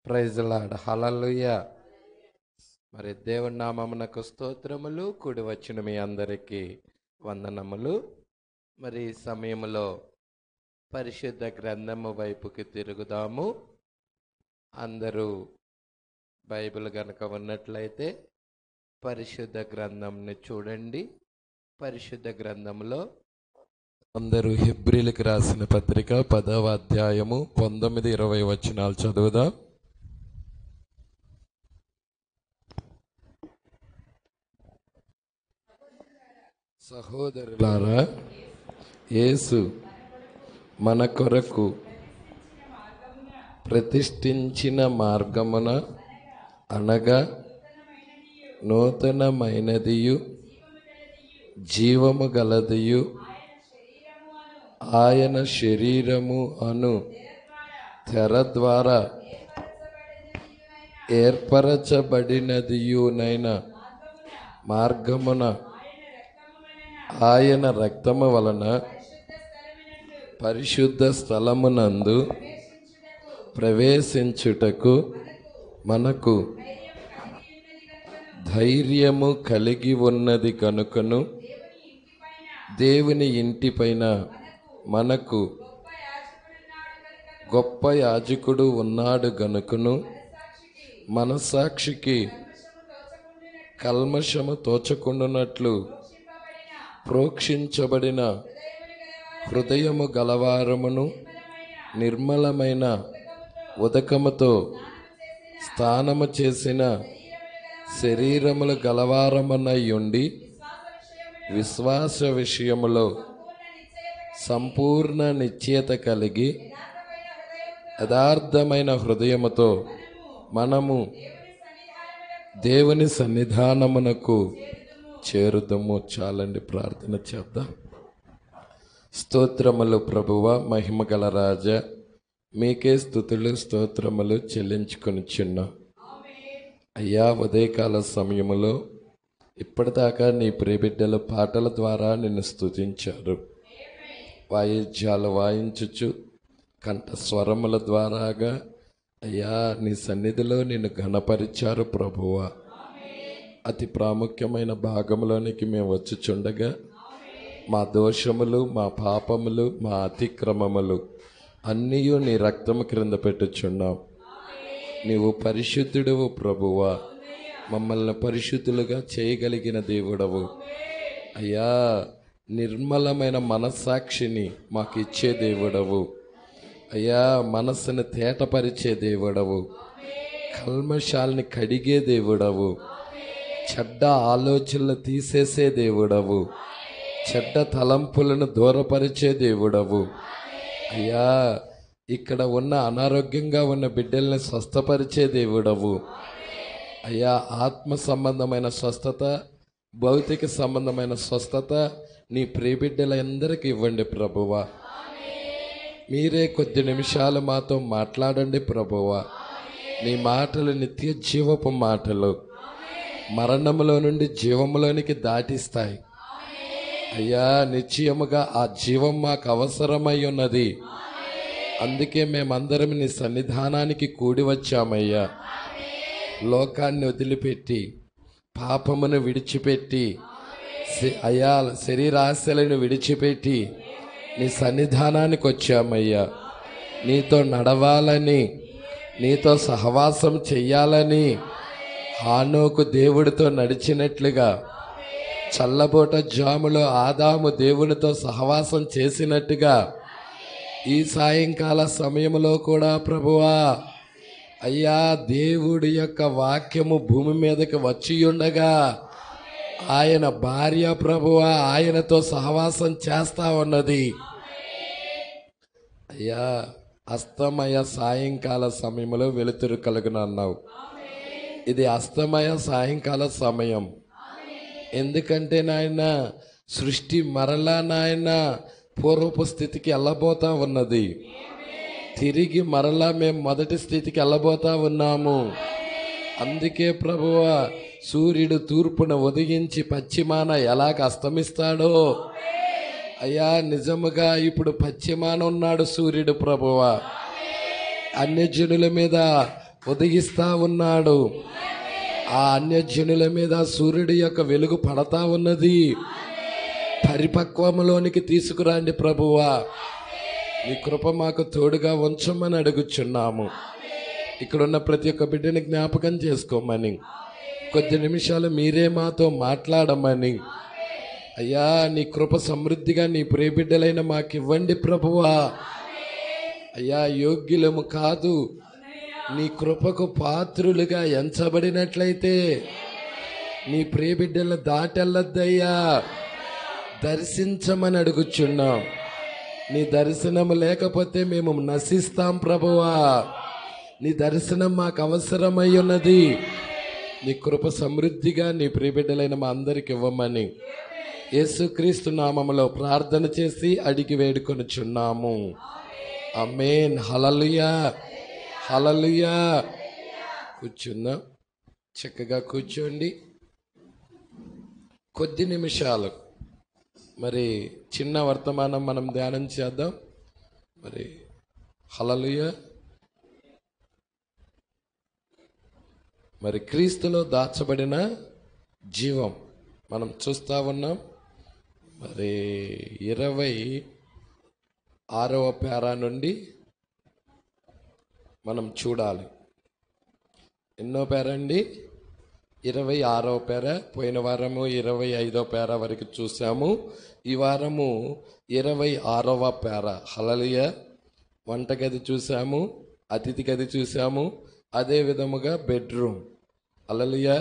Praise lord, హల్లెలూయా. మరి దేవుని నామమునకు స్తోత్రములు. కూడి వచ్చిన మీ అందరికీ వందనములు. మరి ఈ సమయంలో పరిశుద్ధ గ్రంథము వైపుకి తిరుగుదాము. అందరూ బైబిల్ గనక ఉన్నట్లయితే పరిశుద్ధ గ్రంథంని చూడండి. పరిశుద్ధ గ్రంథంలో అందరూ హెబ్రీలకు రాసిన పత్రిక 10వ అధ్యాయము 19-20 వచనాలు చదువుదాం. సహోదరులారా, యేసు మన కొరకు ప్రతిష్ఠించిన మార్గమున అనగా నూతనమైనదియు జీవము గలదియు ఆయన శరీరము అను తెర ద్వారా ఏర్పరచబడినదియునైన మార్గమున ఆయన రక్తము వలన పరిశుద్ధ స్థలమునందు ప్రవేశించుటకు మనకు ధైర్యము కలిగి ఉన్నది కనుకను దేవుని ఇంటిపైన మనకు గొప్ప యాజకుడు ఉన్నాడు గనుకను మనస్సాక్షికి కల్మషము తోచకుండునట్లు ప్రోక్షించబడిన హృదయము గలవారమును నిర్మలమైన ఉదకముతో స్నానము చేసిన శరీరములు గలవారమునయుండి విశ్వాస విషయములో సంపూర్ణ నిశ్చయత కలిగి యథార్థమైన హృదయముతో మనము దేవుని సన్నిధానమునకు చేరుదము. చాలండి, ప్రార్థన చేద్దాం. స్తోత్రములు ప్రభువా, మహిమ గల రాజా, మీకే స్తుతులు స్తోత్రములు చెల్లించుకొనిచున్నాం. అయ్యా, ఉదయకాల సమయములో ఇప్పటిదాకా నీ ప్రియబిడ్డల పాటల ద్వారా నిన్ను స్తుతించారు. వాయిద్యాలు వాయించుచు కంఠ స్వరముల ద్వారాగా అయ్యా నీ సన్నిధిలో నిన్ను ఘనపరిచారు ప్రభువా. అతి ప్రాముఖ్యమైన భాగంలోనికి మేము వచ్చుచుండగా మా దోషములు, మా పాపములు, మా అతిక్రమములు అన్నీ నీ రక్తము క్రింద పెట్టుచున్నాం. నీవు పరిశుద్ధుడవు ప్రభువా, మమ్మల్ని పరిశుద్ధులుగా చేయగలిగిన దేవుడవు అయ్యా. నిర్మలమైన మనస్సాక్షిని మాకు ఇచ్చే దేవుడవు అయ్యా. మనస్సును తేటపరిచే దేవుడవు, కల్మషాల్ని కడిగే దేవుడవు, చెడ్డ ఆలోచనలు తీసేసే దేవుడవు, చెడ్డ తలంపులను దూరపరిచే దేవుడవు అయ్యా. ఇక్కడ ఉన్న అనారోగ్యంగా ఉన్న బిడ్డల్ని స్వస్థపరిచే దేవుడవు అయ్యా. ఆత్మ సంబంధమైన స్వస్థత, భౌతిక సంబంధమైన స్వస్థత నీ ప్రియబిడ్డలందరికీ ఇవ్వండి ప్రభువా. మీరే కొద్ది నిమిషాలు మాతో మాట్లాడండి ప్రభువా. నీ మాటలు నిత్య జీవపు మాటలు, మరణములో నుండి జీవములోనికి దాటిస్తాయి అయ్యా. నిశ్చయముగా ఆ జీవం మాకు అవసరమై ఉన్నది. అందుకే మేమందరం నీ సన్నిధానానికి కూడి వచ్చామయ్యా. లోకాన్ని వదిలిపెట్టి, పాపమును విడిచిపెట్టి అయ్యా, శరీరాశలను విడిచిపెట్టి నీ సన్నిధానానికి వచ్చామయ్యా. నీతో నడవాలని, నీతో సహవాసం చెయ్యాలని హానోకు దేవుడితో నడిచినట్లుగా, చల్లబోట జాములో ఆదాము దేవునితో సహవాసం చేసినట్టుగా ఈ సాయంకాల సమయంలో కూడా ప్రభువా అయ్యా, దేవుడి యొక్క వాక్యము భూమి మీదకి వచ్చి ఉండగా ఆయన భార్య ప్రభువా ఆయనతో సహవాసం చేస్తా ఉన్నది అయ్యా. అస్తమయ సాయంకాల సమయంలో వెలుతురు కలుగును అన్నావు. ఇది అస్తమయ సాయంకాల సమయం. ఎందుకంటే నాయన సృష్టి మరలా నాయన పూర్వపు స్థితికి వెళ్ళబోతా ఉన్నది. తిరిగి మరలా మేము మొదటి స్థితికి వెళ్ళబోతా ఉన్నాము. అందుకే ప్రభువా సూర్యుడు తూర్పున ఉదయించి పశ్చిమాన ఎలాగ అస్తమిస్తాడో, అయ్యా నిజముగా ఇప్పుడు పశ్చిమాన ఉన్నాడు సూర్యుడు ప్రభువా, అన్యజనుల మీద ఉదయిస్తా ఉన్నాడు. ఆ అన్యజనుల మీద సూర్యుడి యొక్క వెలుగు పడతా ఉన్నది. పరిపక్వములోనికి తీసుకురండి ప్రభువా, నీ కృప మాకు తోడుగా ఉంచమని అడుగుచున్నాము. ఇక్కడున్న ప్రతి ఒక్క బిడ్డని జ్ఞాపకం చేసుకోమని, కొద్ది నిమిషాలు మీరే మాతో మాట్లాడమని, అయ్యా నీ కృప సమృద్ధిగా నీ ప్రియబిడ్డలైన మాకివ్వండి ప్రభువా. అయ్యా యోగ్యులము కాదు, నీ కృపకు పాత్రులుగా ఎంచబడినట్లయితే నీ ప్రియబిడ్డలను దాటెళ్ళద్దయ్యా, దర్శించమని అడుగుచున్నాం. నీ దర్శనం లేకపోతే మేము నశిస్తాం ప్రభువా. నీ దర్శనం మాకు అవసరమై ఉన్నది. నీ కృప సమృద్ధిగా నీ ప్రియబిడ్డలైన మా అందరికి ఇవ్వమని యేసుక్రీస్తు నామములో ప్రార్థన చేసి అడిగి వేడుకొనుచున్నాము. ఆమేన్. హల్లెలూయా, హల్లెలూయా. కూర్చుందాం, చక్కగా కూర్చోండి. కొద్ది నిమిషాలు మరి చిన్న వర్తమానం మనం ధ్యానం చేద్దాం. మరి హల్లెలూయా. మరి క్రీస్తులో దాచబడిన జీవం మనం చూస్తూ ఉన్నాం. మరి 26వ పేరా నుండి మనం చూడాలి. ఎన్నో పేర అండి? 26వ పేర. పోయిన వారము 25వ పేర వరకు చూసాము. ఈ వారము 26వ పేర. హల్లెలూయా. వంటగది చూసాము, అతిథి గది చూసాము, అదే విధముగా బెడ్రూమ్, హల్లెలూయా,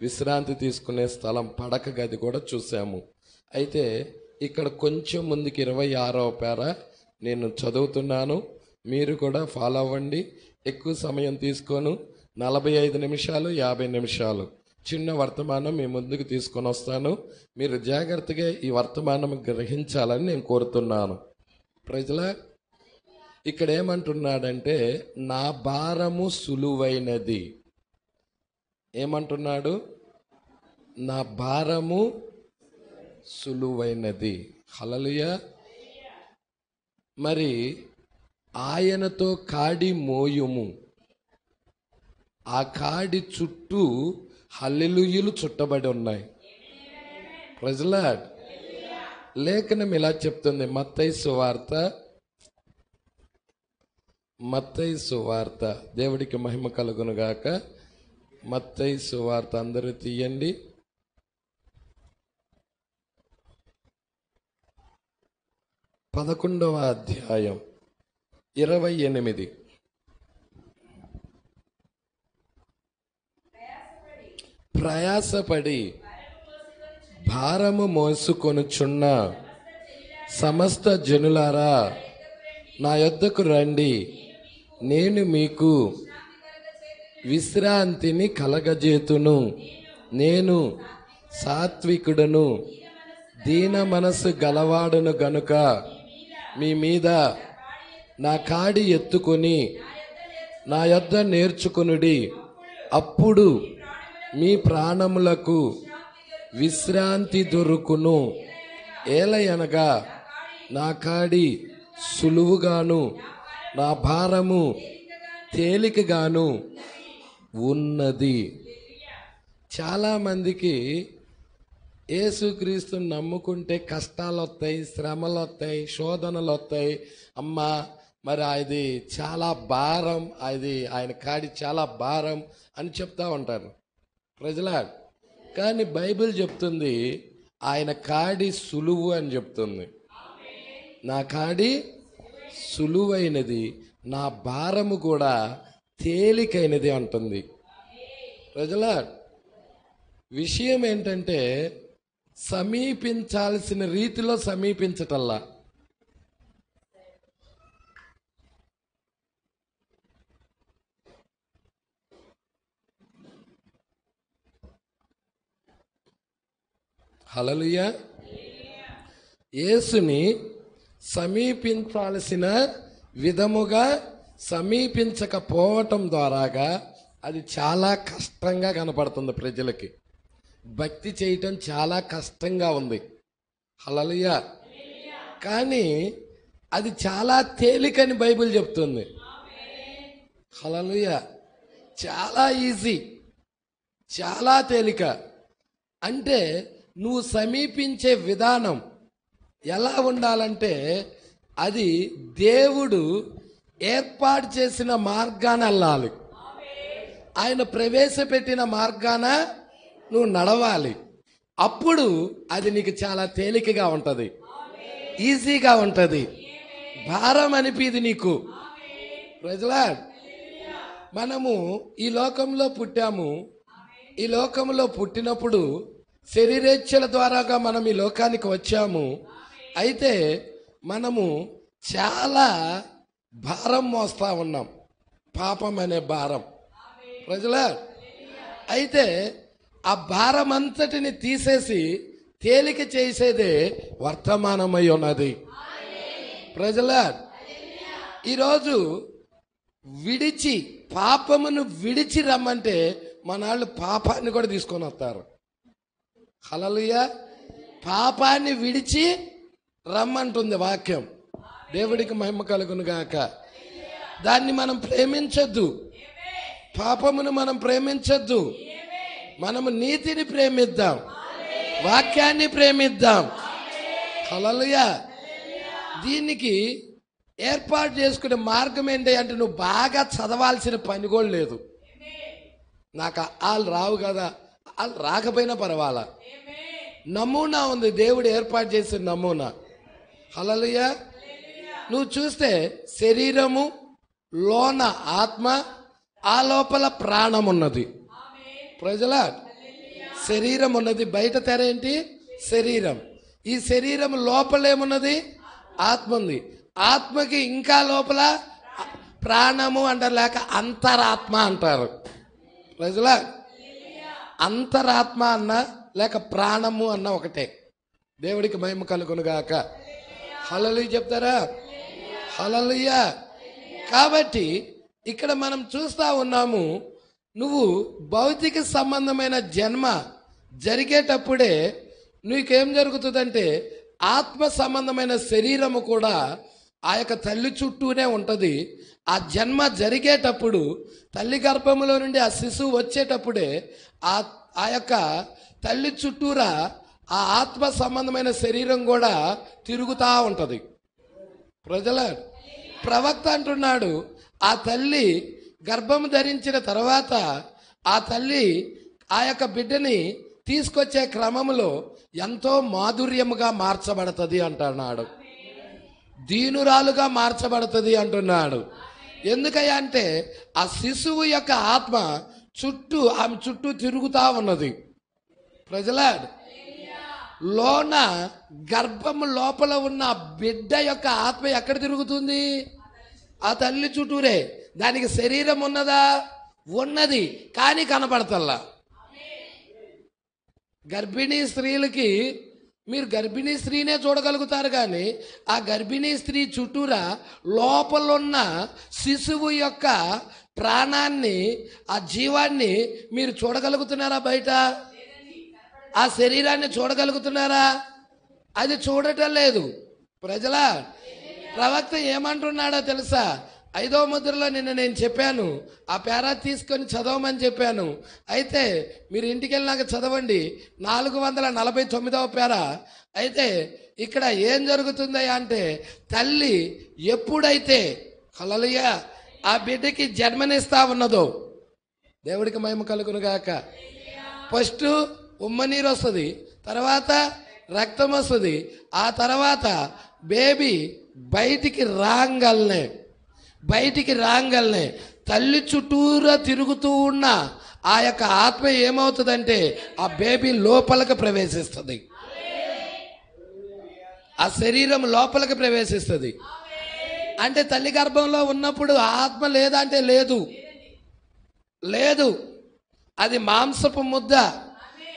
విశ్రాంతి తీసుకునే స్థలం పడక గది కూడా చూసాము. అయితే ఇక్కడ కొంచెం ముందుకి 26వ పేర నేను చదువుతున్నాను, మీరు కూడా ఫాలో అవ్వండి. ఎక్కువ సమయం తీసుకోను, 45 నిమిషాలు 50 నిమిషాలు చిన్న వర్తమానం మీ ముందుకు తీసుకొని వస్తాను. మీరు జాగ్రత్తగా ఈ వర్తమానం గ్రహించాలని నేను కోరుతున్నాను. ప్రజలా, ఇక్కడ ఏమంటున్నాడంటే నా భారము సులువైనది. ఏమంటున్నాడు? నా భారము సులువైనది. హల్లెలూయా. మరి ఆయనతో కాడి మోయుము. ఆ కాడి చుట్టూ హల్లెలూయలు చుట్టబడి ఉన్నాయి. ప్రజలా, లేఖనం ఇలా చెప్తుంది. మత్తయి సువార్త, దేవుడికి మహిమ కలుగును గాక. మత్తయి సువార్త అందరూ తీయండి. 11వ అధ్యాయం 28. ప్రయాసపడి భారము మోసుకొనుచున్న సమస్త జనులారా నా యొద్దకు రండి, నేను మీకు విశ్రాంతిని కలగజేతును. నేను సాత్వికుడను, దీన మనసు గలవాడును గనుక మీ మీద నా కాడి ఎత్తుకొని నా యొద్ద నేర్చుకొనుడి, అప్పుడు మీ ప్రాణములకు విశ్రాంతి దొరుకును. ఏలయనగా నా కాడి సులువుగాను నా భారము తేలికగాను ఉన్నది. చాలామందికి యేసుక్రీస్తుని నమ్ముకుంటే కష్టాలు వస్తాయి, శ్రమలు వస్తాయి, శోధనలు వస్తాయి. అమ్మా మరి అది చాలా భారం, అది ఆయన కాడి చాలా భారం అని చెప్తా ఉంటారు ప్రజలా. కానీ బైబిల్ చెప్తుంది ఆయన కాడి సులువు అని చెప్తుంది. నా కాడి సులువైనది, నా భారము కూడా తేలికైనది అంటుంది. ప్రజలా, విషయం ఏంటంటే సమీపించాల్సిన రీతిలో సమీపించటల్లా. హల్లెలూయా. యేసుని సమీపించాల్సిన విధముగా సమీపించకపోవటం ద్వారాగా అది చాలా కష్టంగా కనపడుతుంది ప్రజలకి. భక్తి చేయటం చాలా కష్టంగా ఉంది. హల్లెలూయా. కానీ అది చాలా తేలికని బైబిల్ చెప్తుంది. హల్లెలూయా. చాలా ఈజీ, చాలా తేలిక. అంటే నువ్వు సమీపించే విధానం ఎలా ఉండాలంటే అది దేవుడు ఏర్పాటు చేసిన మార్గాన వెళ్ళాలి. ఆయన ప్రవేశపెట్టిన మార్గాన నువ్వు నడవాలి. అప్పుడు అది నీకు చాలా తేలికగా ఉంటుంది, ఈజీగా ఉంటుంది, భారం అనిపిది నీకు. ప్రజలా, మనము ఈ లోకంలో పుట్టాము. ఈ లోకంలో పుట్టినప్పుడు శరీరేచ్ఛల ద్వారాగా మనం ఈ లోకానికి వచ్చాము. అయితే మనము చాలా భారం మోస్తా ఉన్నాం, పాపం అనే భారం. ప్రజలా, అయితే ఆ భారం అంతటిని తీసేసి తేలిక చేసేదే వర్తమానమై ఉన్నది. ప్రజలా, ఈరోజు విడిచి పాపమును విడిచి రమ్మంటే మనాళ్ళు పాపాన్ని కూడా తీసుకొని వస్తారు. హల్లెలూయా. పాపాన్ని విడిచి రమ్మంటుంది వాక్యం. దేవుడికి మహిమ కలుగును గాక. దాన్ని మనం ప్రేమించొద్దు, పాపమును మనం ప్రేమించొద్దు. మనము నీతిని ప్రేమిద్దాం, వాక్యాన్ని ప్రేమిద్దాం. హల్లెలూయా. దీనికి ఏర్పాటు చేసుకునే మార్గం ఏంటి అంటే నువ్వు బాగా చదవాల్సిన పని కూడా లేదు. నాకు వాళ్ళు రావు కదా, వాళ్ళు రాకపోయినా పర్వాలా. నమూనా ఉంది, దేవుడు ఏర్పాటు చేసిన నమూనా. హల్లెలూయా. నువ్వు చూస్తే శరీరము లోన ఆత్మ, ఆ లోపల ప్రాణం ఉన్నది. ప్రజల, శరీరం ఉన్నది, బయట తెర ఏంటి? శరీరం. ఈ శరీరం లోపల ఏమున్నది? ఆత్మ ఉంది. ఆత్మకి ఇంకా లోపల ప్రాణము అంటారు, లేక అంతరాత్మ అంటారు. ప్రజల, అంతరాత్మ అన్న లేక ప్రాణము అన్న ఒకటే. దేవుడికి మహిమ కలుగును గాక. హల్లెలూయా చెప్తారా? హల్లెలూయా. కాబట్టి ఇక్కడ మనం చూస్తా ఉన్నాము, నువ్వు భౌతిక సంబంధమైన జన్మ జరిగేటప్పుడే నీకేం జరుగుతుందంటే ఆత్మ సంబంధమైన శరీరము కూడా ఆ యొక్క తల్లి చుట్టూనే ఉంటుంది. ఆ జన్మ జరిగేటప్పుడు తల్లి గర్భములో నుండి ఆ శిశువు వచ్చేటప్పుడే ఆ యొక్క తల్లి చుట్టూరా ఆ ఆత్మ సంబంధమైన శరీరం కూడా తిరుగుతూ ఉంటుంది. ప్రజల, ప్రవక్త అంటున్నాడు, ఆ తల్లి గర్భము ధరించిన తర్వాత ఆ తల్లి ఆ యొక్క బిడ్డని తీసుకొచ్చే క్రమంలో ఎంతో మాధుర్యముగా మార్చబడుతుంది అంటున్నాడు, దీనురాలుగా మార్చబడుతుంది అంటున్నాడు. ఎందుకయ్యా అంటే ఆ శిశువు యొక్క ఆత్మ ఆమె చుట్టూ తిరుగుతూ ఉన్నది. ప్రజల, లోన గర్భము లోపల ఉన్న బిడ్డ యొక్క ఆత్మ ఎక్కడ తిరుగుతుంది? ఆ తల్లి చుట్టూరే. దానికి శరీరం ఉన్నదా? ఉన్నది, కానీ కనపడతల్లా. గర్భిణీ స్త్రీలకి మీరు గర్భిణీ స్త్రీనే చూడగలుగుతారు, కానీ ఆ గర్భిణీ స్త్రీ చుట్టూరా లోపలున్న శిశువు యొక్క ప్రాణాన్ని, ఆ జీవాన్ని మీరు చూడగలుగుతున్నారా? బయట ఆ శరీరాన్ని చూడగలుగుతున్నారా? అది చూడటం లేదు. ప్రజల, ప్రవక్త ఏమంటున్నాడో తెలుసా? 5వ ముద్రలో నిన్న నేను చెప్పాను, ఆ పేరా తీసుకొని చదవమని చెప్పాను. అయితే మీరు ఇంటికి వెళ్ళినాక చదవండి, 449వ పేరా. అయితే ఇక్కడ ఏం జరుగుతుందయ్యా అంటే తల్లి ఎప్పుడైతే హల్లెలూయా ఆ బిడ్డకి జన్మనిస్తా ఉన్నదో, దేవుడికి మహిమ కలుగును గాక. ఫస్ట్ ఉమ్మ నీరు వస్తుంది, తర్వాత రక్తం వస్తుంది, ఆ తర్వాత బేబీ బయటికి రాంగల్నే తల్లి చుట్టూరా తిరుగుతూ ఉన్న ఆ యొక్క ఆత్మ ఏమవుతుందంటే ఆ బేబీ లోపలికి ప్రవేశిస్తుంది, ఆ శరీరం లోపలికి ప్రవేశిస్తుంది. అంటే తల్లి గర్భంలో ఉన్నప్పుడు ఆత్మ లేదా అంటే లేదు, అది మాంసపు ముద్ద.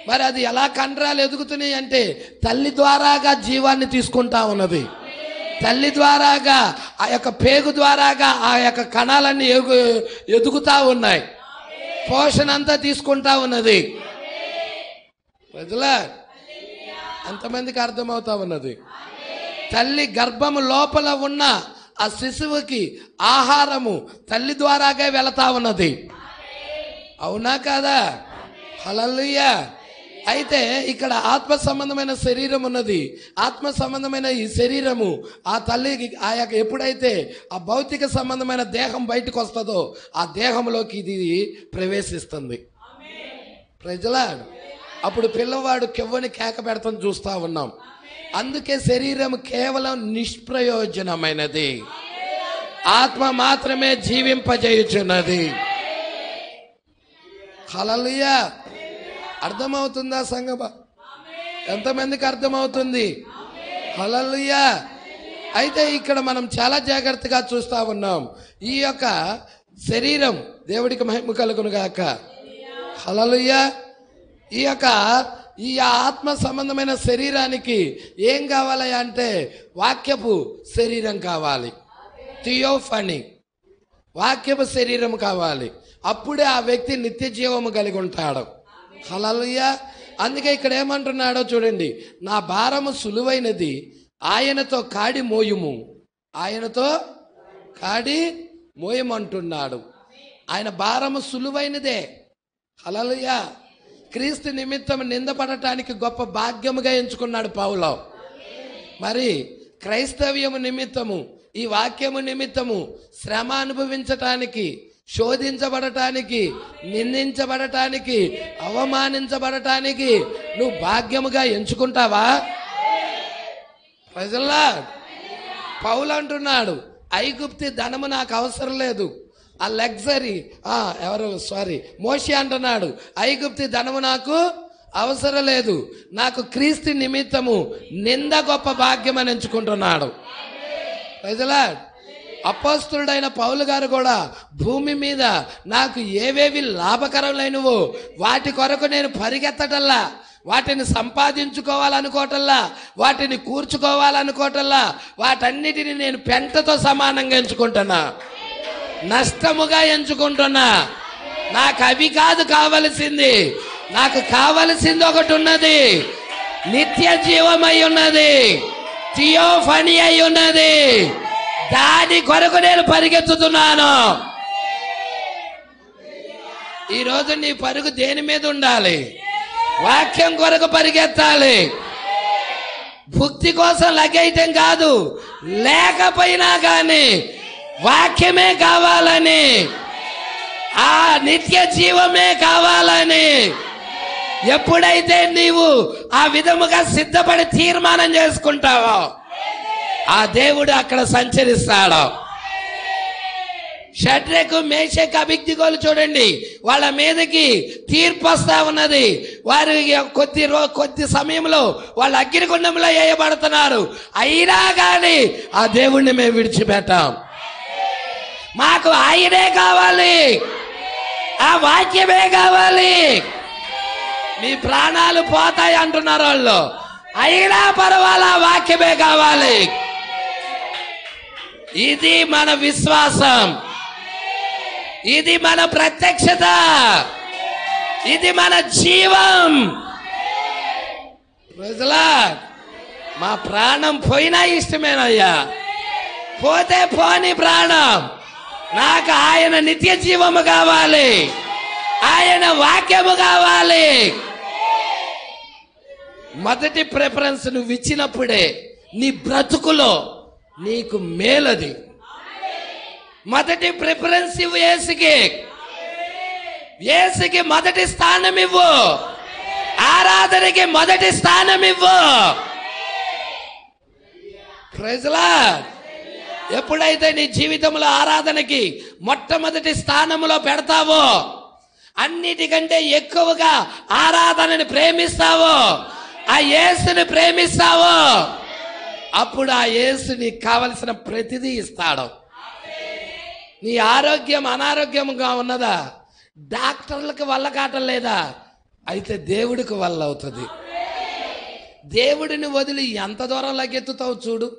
మరి అది ఎలా కండరాలు ఎదుగుతున్నాయి అంటే తల్లి ద్వారాగా జీవాన్ని తీసుకుంటా ఉన్నది. తల్లి ద్వారాగా ఆ యొక్క పేగు ద్వారాగా ఆ యొక్క కణాలన్నీ ఎదుగుతా ఉన్నాయి, పోషణ అంతా తీసుకుంటా ఉన్నది. ప్రజలా ఎంతమందికి అర్థమవుతా ఉన్నది? తల్లి గర్భము లోపల ఉన్న ఆ శిశువుకి ఆహారము తల్లి ద్వారాగా వెళతా ఉన్నది. అవునా కాదా? హల్లెలూయా. అయితే ఇక్కడ ఆత్మ సంబంధమైన శరీరం ఉన్నది. ఆత్మ సంబంధమైన ఈ శరీరము ఆ తల్లికి ఎప్పుడైతే ఆ భౌతిక సంబంధమైన దేహం బయటకు వస్తుందో ఆ దేహంలోకి ఇది ప్రవేశిస్తుంది. ప్రజలా అప్పుడు పిల్లవాడు కెవ్వని కేక పెడతాం చూస్తా ఉన్నాం. అందుకే శరీరం కేవలం నిష్ప్రయోజనమైనది, ఆత్మ మాత్రమే జీవింపజేయుచున్నది. హల్లెలూయా. అర్థమవుతుందా సంగమ? ఎంతమందికి అర్థమవుతుంది? హల్లెలూయా. అయితే ఇక్కడ మనం చాలా జాగ్రత్తగా చూస్తా ఉన్నాం. ఈ యొక్క శరీరం దేవుడికి మహిమ కలుగును గాక. హల్లెలూయా. ఈ ఆత్మ సంబంధమైన శరీరానికి ఏం కావాలి అంటే వాక్యపు శరీరం కావాలి. థియోఫనీ, వాక్యపు శరీరం కావాలి. అప్పుడే ఆ వ్యక్తి నిత్య జీవము కలిగి ఉంటాడు. హల్లెలూయా. అందుకే ఇక్కడ ఏమంటున్నాడో చూడండి, నా భారము సులువైనది, ఆయనతో కాడి మోయుము. ఆయనతో కాడి మోయమంటున్నాడు. ఆయన భారము సులువైనదే. హల్లెలూయా. క్రీస్తు నిమిత్తం నిందపడటానికి గొప్ప భాగ్యముగా ఎంచుకున్నాడు పౌలు. మరి క్రైస్తవ్యము నిమిత్తము, ఈ వాక్యము నిమిత్తము శ్రమ అనుభవించటానికి, శోధించబడటానికి, నిందించబడటానికి, అవమానించబడటానికి నువ్వు భాగ్యముగా ఎంచుకుంటావా? ప్రజల్లా పౌలు అంటున్నాడు, ఐగుప్తి ధనము నాకు అవసరం లేదు, ఆ లగ్జరీ మోషే అంటున్నాడు, ఐగుప్తి ధనము నాకు అవసరం లేదు, నాకు క్రీస్తు నిమిత్తము నింద గొప్ప భాగ్యం అని ఎంచుకుంటున్నాడు. ప్రజలా అపోస్తలుడైన పౌలు గారు కూడా భూమి మీద నాకు ఏవేవి లాభకరములైనవో వాటి కొరకు నేను పరిగెత్తటల్లా, వాటిని సంపాదించుకోవాలనుకోవటల్లా, వాటిని కూర్చుకోవాలనుకోవటల్లా, వాటన్నిటిని నేను పెంటతో సమానంగా ఎంచుకుంటున్నా, నష్టముగా ఎంచుకుంటున్నా. నాకు అవి కాదు కావలసింది, నాకు కావలసింది ఒకటి ఉన్నది, నిత్య జీవమై ఉన్నది, థియోఫనీ అయి ఉన్నది. దాని కొరకు నేను పరిగెత్తుతున్నాను. ఈరోజు నీ పరుగు దేని మీద ఉండాలి? వాక్యం కొరకు పరిగెత్తాలి. భుక్తి కోసం లగేయటం కాదు, లేకపోయినా కానీ వాక్యమే కావాలని, ఆ నిత్య జీవమే కావాలని ఎప్పుడైతే నీవు ఆ విధముగా సిద్ధపడి తీర్మానం చేసుకుంటావో ఆ దేవుడు అక్కడ సంచరిస్తాడు. షడ్రకు, మేషకు, అబేద్నెగోలు చూడండి, వాళ్ళ మీదకి తీర్పు వస్తా ఉన్నది. వారు కొద్ది సమయంలో వాళ్ళు అగ్నిగుండంలో వేయబడుతున్నారు. అయినా కానీ ఆ దేవుణ్ణి మేము విడిచిపెట్టాం. మాకు ఆయనే కావాలి, ఆ వాక్యమే కావాలి. మీ ప్రాణాలు పోతాయి అంటున్నారు వాళ్ళు, అయినా పర్వాలా వాక్యమే కావాలి. ఇది మన విశ్వాసం, ఇది మన ప్రత్యక్షత, ఇది మన జీవం. ప్రజలా మా ప్రాణం పోయినా ఇష్టమేనయ్యా, పోతే పోని ప్రాణం, నాకు ఆయన నిత్య జీవము కావాలి, ఆయన వాక్యము కావాలి. మొదటి ప్రిఫరెన్స్ నువ్వు ఇచ్చినప్పుడే నీ బ్రతుకులో నీకు మేలది. మొదటి ప్రిఫరెన్స్ ఇవ్వు యేసుకి, యేసుకి మొదటి స్థానం ఇవ్వు, ఆరాధనకి మొదటి స్థానం ఇవ్వు. Praise Lord. ఎప్పుడైతే నీ జీవితంలో ఆరాధనకి మొట్టమొదటి స్థానంలో పెడతావో, అన్నిటికంటే ఎక్కువగా ఆరాధనని ప్రేమిస్తావో, ఆ యేసుని ప్రేమిస్తావో, అప్పుడు ఆ యేసు నీకు కావలసిన ప్రతిదీ ఇస్తాడు. నీ ఆరోగ్యం అనారోగ్యంగా ఉన్నదా? డాక్టర్లకు వల్ల కాటం లేదా? అయితే దేవుడికి వల్ల అవుతుంది. దేవుడిని వదిలి ఎంత దూరం లగెత్తుతావు చూడు.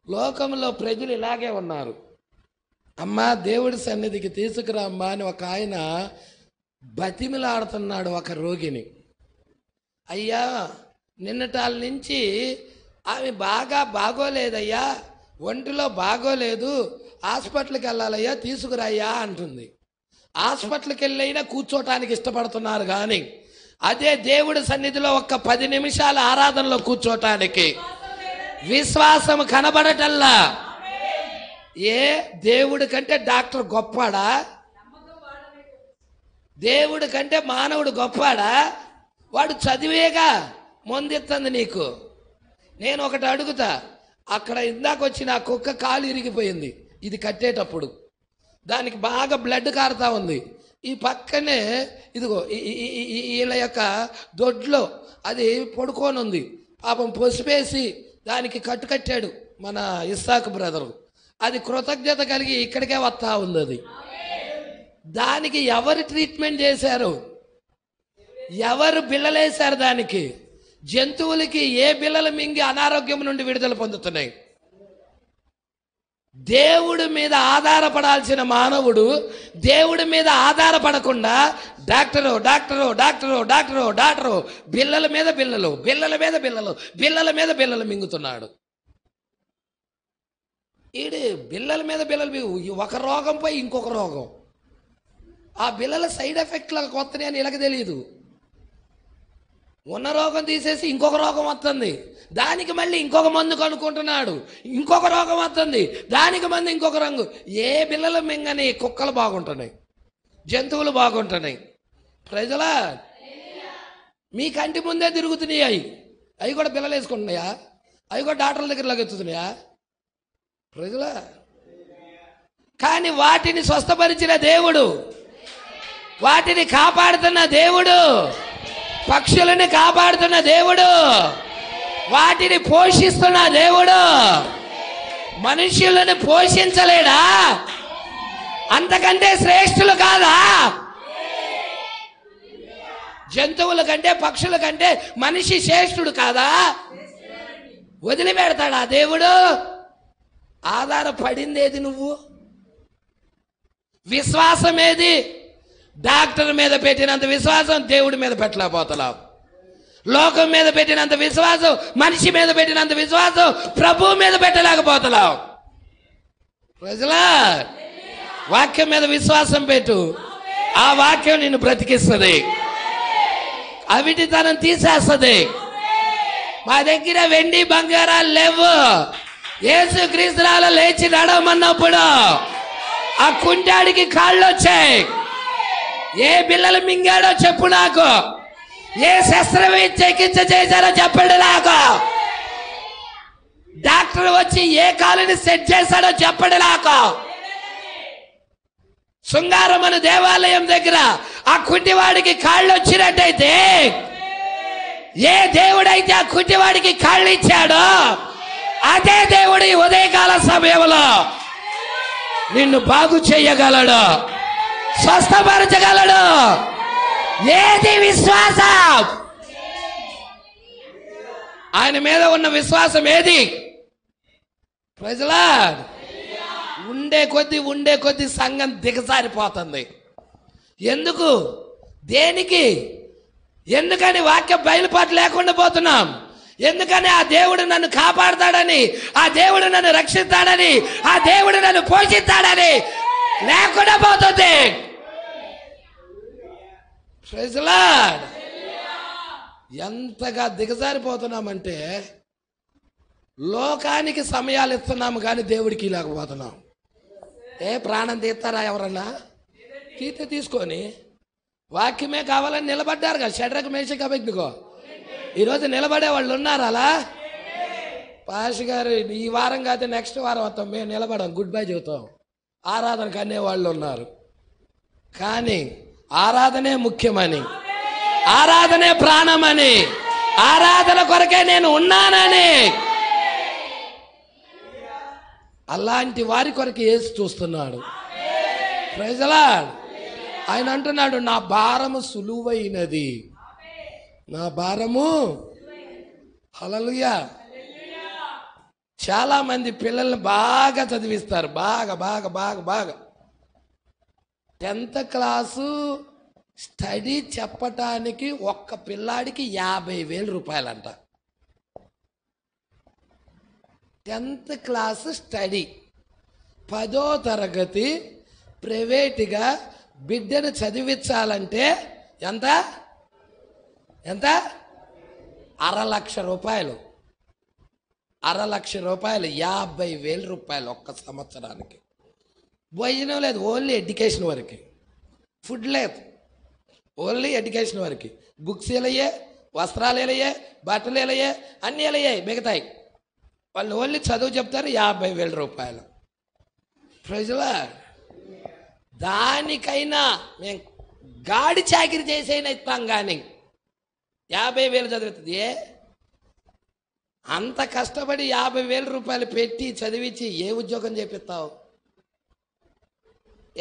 లోకంలో ప్రజలు ఇలాగే ఉన్నారు. అమ్మా దేవుడి సన్నిధికి తీసుకురా అమ్మా అని ఒక ఆయన బతిమిలాడుతున్నాడు ఒక రోగిని. అయ్యా, నిన్నటాల నుంచి ఆమె బాగోలేదయ్యా, ఒంటిలో బాగోలేదు, హాస్పిటల్కి వెళ్ళాలయ్యా, తీసుకురాయ్యా అంటుంది. హాస్పిటల్కి వెళ్ళైనా కూర్చోటానికి ఇష్టపడుతున్నారు, కానీ అదే దేవుడి సన్నిధిలో ఒక్క 10 నిమిషాల ఆరాధనలో కూర్చోటానికి విశ్వాసం కనబడటల్లా. ఏ దేవుడి కంటే డాక్టర్ గొప్పాడా? దేవుడి కంటే మానవుడు గొప్పాడా? వాడు చదివేగా మొందిస్తుంది నీకు. నేను ఒకటి అడుగుతా, అక్కడ ఇందాక వచ్చి నా కుక్క కాలు ఇరిగిపోయింది, ఇది కట్టేటప్పుడు దానికి బాగా బ్లడ్ కారుతా ఉంది. ఈ పక్కనే ఇదిగో వీళ్ళ యొక్క దొడ్లో అది పడుకొని ఉంది. పాపం పసుపేసి దానికి కట్టాడు మన ఇస్సాకు బ్రదరు. అది కృతజ్ఞత కలిగి ఇక్కడికే వస్తా ఉంది. అది దానికి ఎవరు ట్రీట్మెంట్ చేశారు? ఎవరు బిళ్ళలేశారు? దానికి జంతువులకి ఏ బిళ్ళలు మింగి అనారోగ్యం నుండి విడుదల పొందుతున్నాయి? దేవుడి మీద ఆధారపడాల్సిన మానవుడు దేవుడి మీద ఆధారపడకుండా doctor doctor doctor doctor doctor బిళ్ళల మీద బిళ్ళలు, బిళ్ళల మీద బిళ్ళలు, బిళ్ళల మీద బిళ్ళలు మింగుతున్నాడు. ఈడు బిళ్ళల మీద బిళ్ళలు, ఒక రోగంపై ఇంకొక రోగం. ఆ బిళ్ళల సైడ్ ఎఫెక్ట్లకు వస్తున్నాయి అని ఇలాగ తెలియదు. ఉన్న రోగం తీసేసి ఇంకొక రోగం వస్తుంది, దానికి మళ్ళీ ఇంకొక మందు కనుక్కుంటున్నాడు. ఇంకొక రోగం వస్తుంది, దానికి మంది ఇంకొక రంగు. ఏ బిళ్ళలు మింగని కుక్కలు బాగుంటున్నాయి, జంతువులు బాగుంటున్నాయి. ప్రజలా మీ కంటి ముందే తిరుగుతున్నాయి. అవి కూడా బిళ్ళలు వేసుకుంటున్నాయా? అవి కూడా డాక్టర్ల దగ్గర లాగెత్తుతున్నాయా? ప్రజలా కానీ వాటిని స్వస్థపరిచిన దేవుడు, వాటిని కాపాడుతున్న దేవుడు, పక్షులను కాపాడుతున్న దేవుడు, వాటిని పోషిస్తున్న దేవుడు మనుష్యులను పోషించలేడా? అంతకంటే శ్రేష్ఠులు కాదా? జంతువుల కంటే పక్షుల కంటే మనిషి శ్రేష్ఠుడు కాదా? వదిలిపెడతాడా దేవుడు? ఆధారపడింది ఏది? నువ్వు విశ్వాసం ఏది? డాక్టర్ మీద పెట్టినంత విశ్వాసం దేవుడి మీద పెట్టలేకపోతున్నావు. లోకం మీద పెట్టినంత విశ్వాసం, మనిషి మీద పెట్టినంత విశ్వాసం ప్రభు మీద పెట్టలేకపోతున్నావు. ప్రజలా వాక్యం మీద విశ్వాసం పెట్టు, ఆ వాక్యం నిన్ను బ్రతికిస్తుంది, అవిటితనం తీసేస్తుంది. మా దగ్గర వెండి బంగారాలు లేవు. యేసు క్రీస్తునాలో లేచి నడవమన్నప్పుడు ఆ కుంటాడికి కాళ్ళు వచ్చాయి. ఏ బిళ్ళలు మింగాడో చెప్పు నాకు. ఏ శస్త్రచికిత్స చేశారో చెప్పండి నాకు. డాక్టర్ వచ్చి ఏ కాలుని సెట్ చేశాడో చెప్పండి నాకు. శృంగారమను దేవాలయం దగ్గర ఆ కుంటివాడికి కాళ్ళు వచ్చినట్టయితే, ఏ దేవుడైతే ఆ కుంటివాడికి కాళ్ళు ఇచ్చాడో అదే దేవుడు ఈ ఉదయకాల సమయంలో నిన్ను బాగు చేయగలడు, స్వస్థపరచగలడు. ఏది విశ్వాసం? ఆయన మీద ఉన్న విశ్వాసం ఏది? ప్రజలా ఉండే కొద్ది సంఘం దిగజారిపోతుంది. ఎందుకు? దేనికి? ఎందుకని వాక్యం బయలుపాటు లేకుండా పోతున్నాం? ఎందుకని? ఆ దేవుడు నన్ను కాపాడుతాడని, ఆ దేవుడు నన్ను రక్షిస్తాడని, ఆ దేవుడు నన్ను పోషిస్తాడని లేకుండా పోతుంది. Praise the Lord. ఎంతగా దిగజారిపోతున్నామంటే లోకానికి సమయాలు ఇస్తున్నాము కానీ దేవుడికి లేకపోతున్నాం. ప్రాణం తీస్తారా ఎవరన్నా? తీసుకొని వాక్యమే కావాలని నిలబడ్డారు కదా. షడ్రకు మేషకు అబేద్నెగో ఈరోజు నిలబడే వాళ్ళు ఉన్నారు. అలా పాష్ గారు ఈ వారం కాదు నెక్స్ట్ వారం వస్తాం, మేము నిలబడం, గుడ్ బై చెబుతాం. ఆరాధనకు అనే వాళ్ళు ఉన్నారు. కానీ ఆరాధనే ముఖ్యమని, ఆరాధనే ప్రాణమని, ఆరాధన కొరకే నేను ఉన్నానని, అలాంటి వారి కొరకు యేసు చూస్తున్నాడు. Praise the Lord. ఆయన అంటున్నాడు, నా భారము సులువైనది, నా భారము. హల్లెలూయా. చాలా మంది పిల్లల్ని బాగా చదివిస్తారు, బాగా బాగా బాగా బాగా 10th క్లాసు స్టడీ చెప్పటానికి ఒక్క పిల్లాడికి 50,000 రూపాయలంట. 10th క్లాస్ స్టడీ, 10వ తరగతి ప్రైవేటుగా బిడ్డను చదివించాలంటే ఎంత ఎంత 6,00,000 రూపాయలు. 6,00,000 రూపాయలు, 50,000 రూపాయలు ఒక్క సంవత్సరానికి. భోజనం లేదు, ఓన్లీ ఎడ్యుకేషన్ వరకు. ఫుడ్ లేదు, ఓన్లీ ఎడ్యుకేషన్ వరకు. బుక్స్ వెళ్ళయ్యే, వస్త్రాలు వెళ్ళయ్యే, బట్టలు వెళ్ళయ్యే, అన్నీ వెళ్ళయ్యాయి, మిగతాయి. వాళ్ళు ఓన్లీ చదువు చెప్తారు, 50,000 రూపాయలు. ప్రజల దానికైనా మేము గాడి చాకిరి చేసైనా ఇస్తాం, కానీ 50,000 చదువుతుంది. అంత కష్టపడి 50,000 రూపాయలు పెట్టి చదివించి ఏ ఉద్యోగం చేపిస్తావు?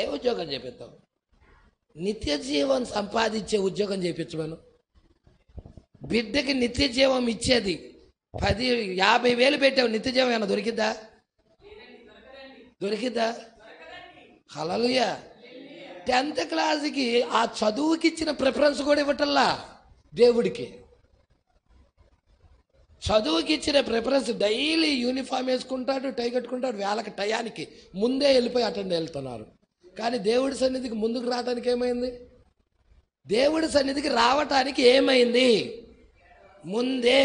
ఏ ఉద్యోగం చేపిస్తావు? నిత్య జీవం సంపాదించే ఉద్యోగం చేయించమను. బిడ్డకి నిత్య జీవం ఇచ్చేది 50,000 పెట్టావు, నిత్య జీవం ఏమైనా దొరికిద్దా? దొరికిద్దా? హల్లెలూయా. 10th క్లాస్కి ఆ చదువుకి ఇచ్చిన ప్రిఫరెన్స్ కూడా ఇవ్వటల్లా దేవుడికి. చదువుకి ఇచ్చిన ప్రిఫరెన్స్, డైలీ యూనిఫామ్ వేసుకుంటాడు, టై కట్టుకుంటాడు, వేళకి టయానికి ముందే వెళ్ళిపోయి అటెండ్ వెళ్తున్నారు. కానీ దేవుడి సన్నిధికి ముందుకు రావడానికి ఏమైంది? దేవుడి సన్నిధికి రావటానికి ఏమైంది? ముందే.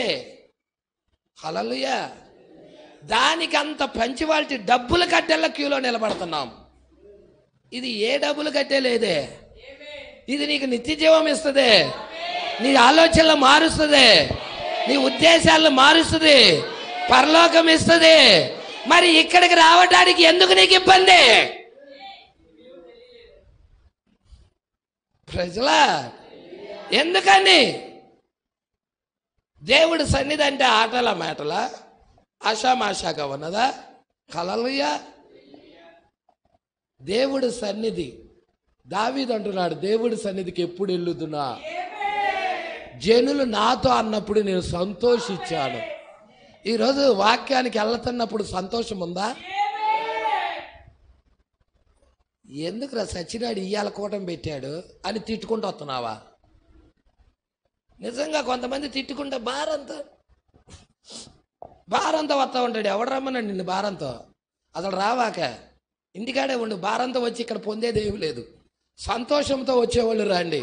హల్లెలూయా. దానికి అంత పంచివాల్టి డబ్బులు కట్టేలా క్యూలో నిలబడుతున్నాం. ఇది ఏ డబ్బులు కట్టేలేదే. ఇది నీకు నిత్య జీవం ఇస్తుంది, నీ ఆలోచనలు మారుస్తుంది, నీ ఉద్దేశాలను మారుస్తుంది, పరలోకం ఇస్తుంది. మరి ఇక్కడికి రావడానికి ఎందుకు నీకు ఇబ్బంది? ప్రజలా ఎందుకని? దేవుడి సన్నిధి అంటే ఆటల మాటల ఆషామాషాగా ఉన్నదా? హల్లెలూయా. దేవుడి సన్నిధి, దావీదు అంటున్నాడు, దేవుడి సన్నిధికి ఎప్పుడు వెళ్ళుదునా? జనులు నాతో అన్నప్పుడు నేను సంతోషించాను. ఈరోజు వాక్యానికి వెళ్తున్నప్పుడు సంతోషం ఉందా? ఎందుకురా సచ్చినాడు ఇయ్యాల కూటం పెట్టాడు అని తిట్టుకుంటూ వస్తున్నావా? నిజంగా కొంతమంది తిట్టుకుంటే భారంతో వస్తూ ఉంటాడు. ఎవడు రమ్మన్నాడు నిన్ను భారంతో? అసలు రావాక ఇంటికాడే ఉండు. భారంతో వచ్చి ఇక్కడ పొందేది ఏమి లేదు. సంతోషంతో వచ్చేవాళ్ళు రండి,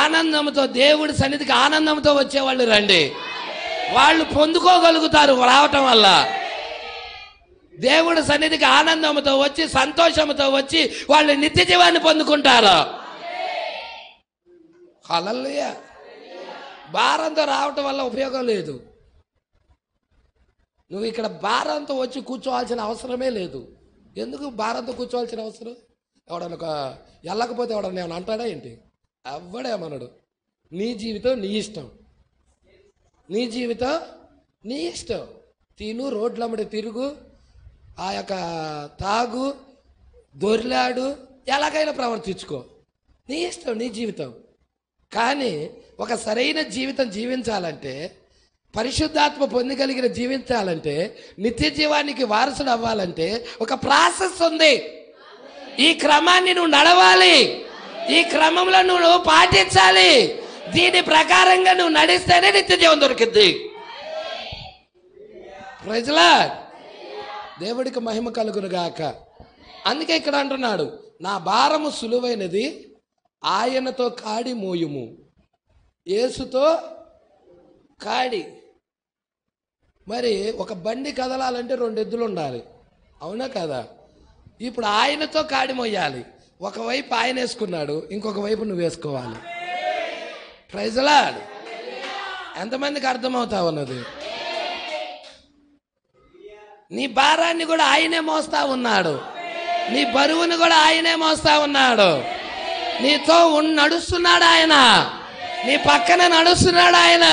ఆనందంతో, దేవుడి సన్నిధికి ఆనందంతో వచ్చేవాళ్ళు రండి. వాళ్ళు పొందుకోగలుగుతారు రావటం వల్ల. దేవుడి సన్నిధికి ఆనందంతో వచ్చి, సంతోషంతో వచ్చి వాళ్ళు నిత్య జీవాన్ని పొందుకుంటారు. హల్లెలూయా. భారంతో రావటం వల్ల ఉపయోగం లేదు. నువ్వు ఇక్కడ భారంతో వచ్చి కూర్చోవాల్సిన అవసరమే లేదు. ఎందుకు భారంతో కూర్చోవాల్సిన అవసరం? ఎవడన్నా వెళ్ళకపోతే ఎవడన్నా ఏమన్నా అంటాడా ఏంటి? ఎవ్వడేమన్నాడు. నీ జీవితం నీ ఇష్టం, నీ జీవితం నీ ఇష్టం. తిను, రోడ్లమ్మడి తిరుగు, ఆ యొక్క తాగు, దొర్లాడు, ఎలాగైనా ప్రవర్తించుకో, నీ ఇష్టం, నీ జీవితం. కానీ ఒక సరైన జీవితం జీవించాలంటే, పరిశుద్ధాత్మ పొందగలిగిన జీవించాలంటే, నిత్య జీవానికి వారసుడు అవ్వాలంటే ఒక ప్రాసెస్ ఉంది. ఈ క్రమాన్ని నువ్వు నడవాలి, ఈ క్రమంలో నువ్వు పాటించాలి. దీని ప్రకారంగా నువ్వు నడిస్తేనే నిత్య జీవం దొరికింది. ప్రజలా దేవుడికి మహిమ కలుగును గాక. అందుకే ఇక్కడ అంటున్నాడు, నా భారము సులువైనది, ఆయనతో కాడి మోయుము. యేసుతో కాడి. మరి ఒక బండి కదలాలంటే 2 ఎద్దులు ఉండాలి, అవునా కదా? ఇప్పుడు ఆయనతో కాడి మోయాలి. ఒకవైపు ఆయన వేసుకున్నాడు, ఇంకొక వైపు నువ్వు వేసుకోవాలి. Praise Lord. ఎంతమందికి అర్థమవుతా ఉన్నది? నీ భారాన్ని కూడా ఆయనే మోస్తా ఉన్నాడు, నీ బరువును కూడా ఆయనే మోస్తా ఉన్నాడు. నీతో నడుస్తున్నాడు ఆయన, నీ పక్కన నడుస్తున్నాడు ఆయన,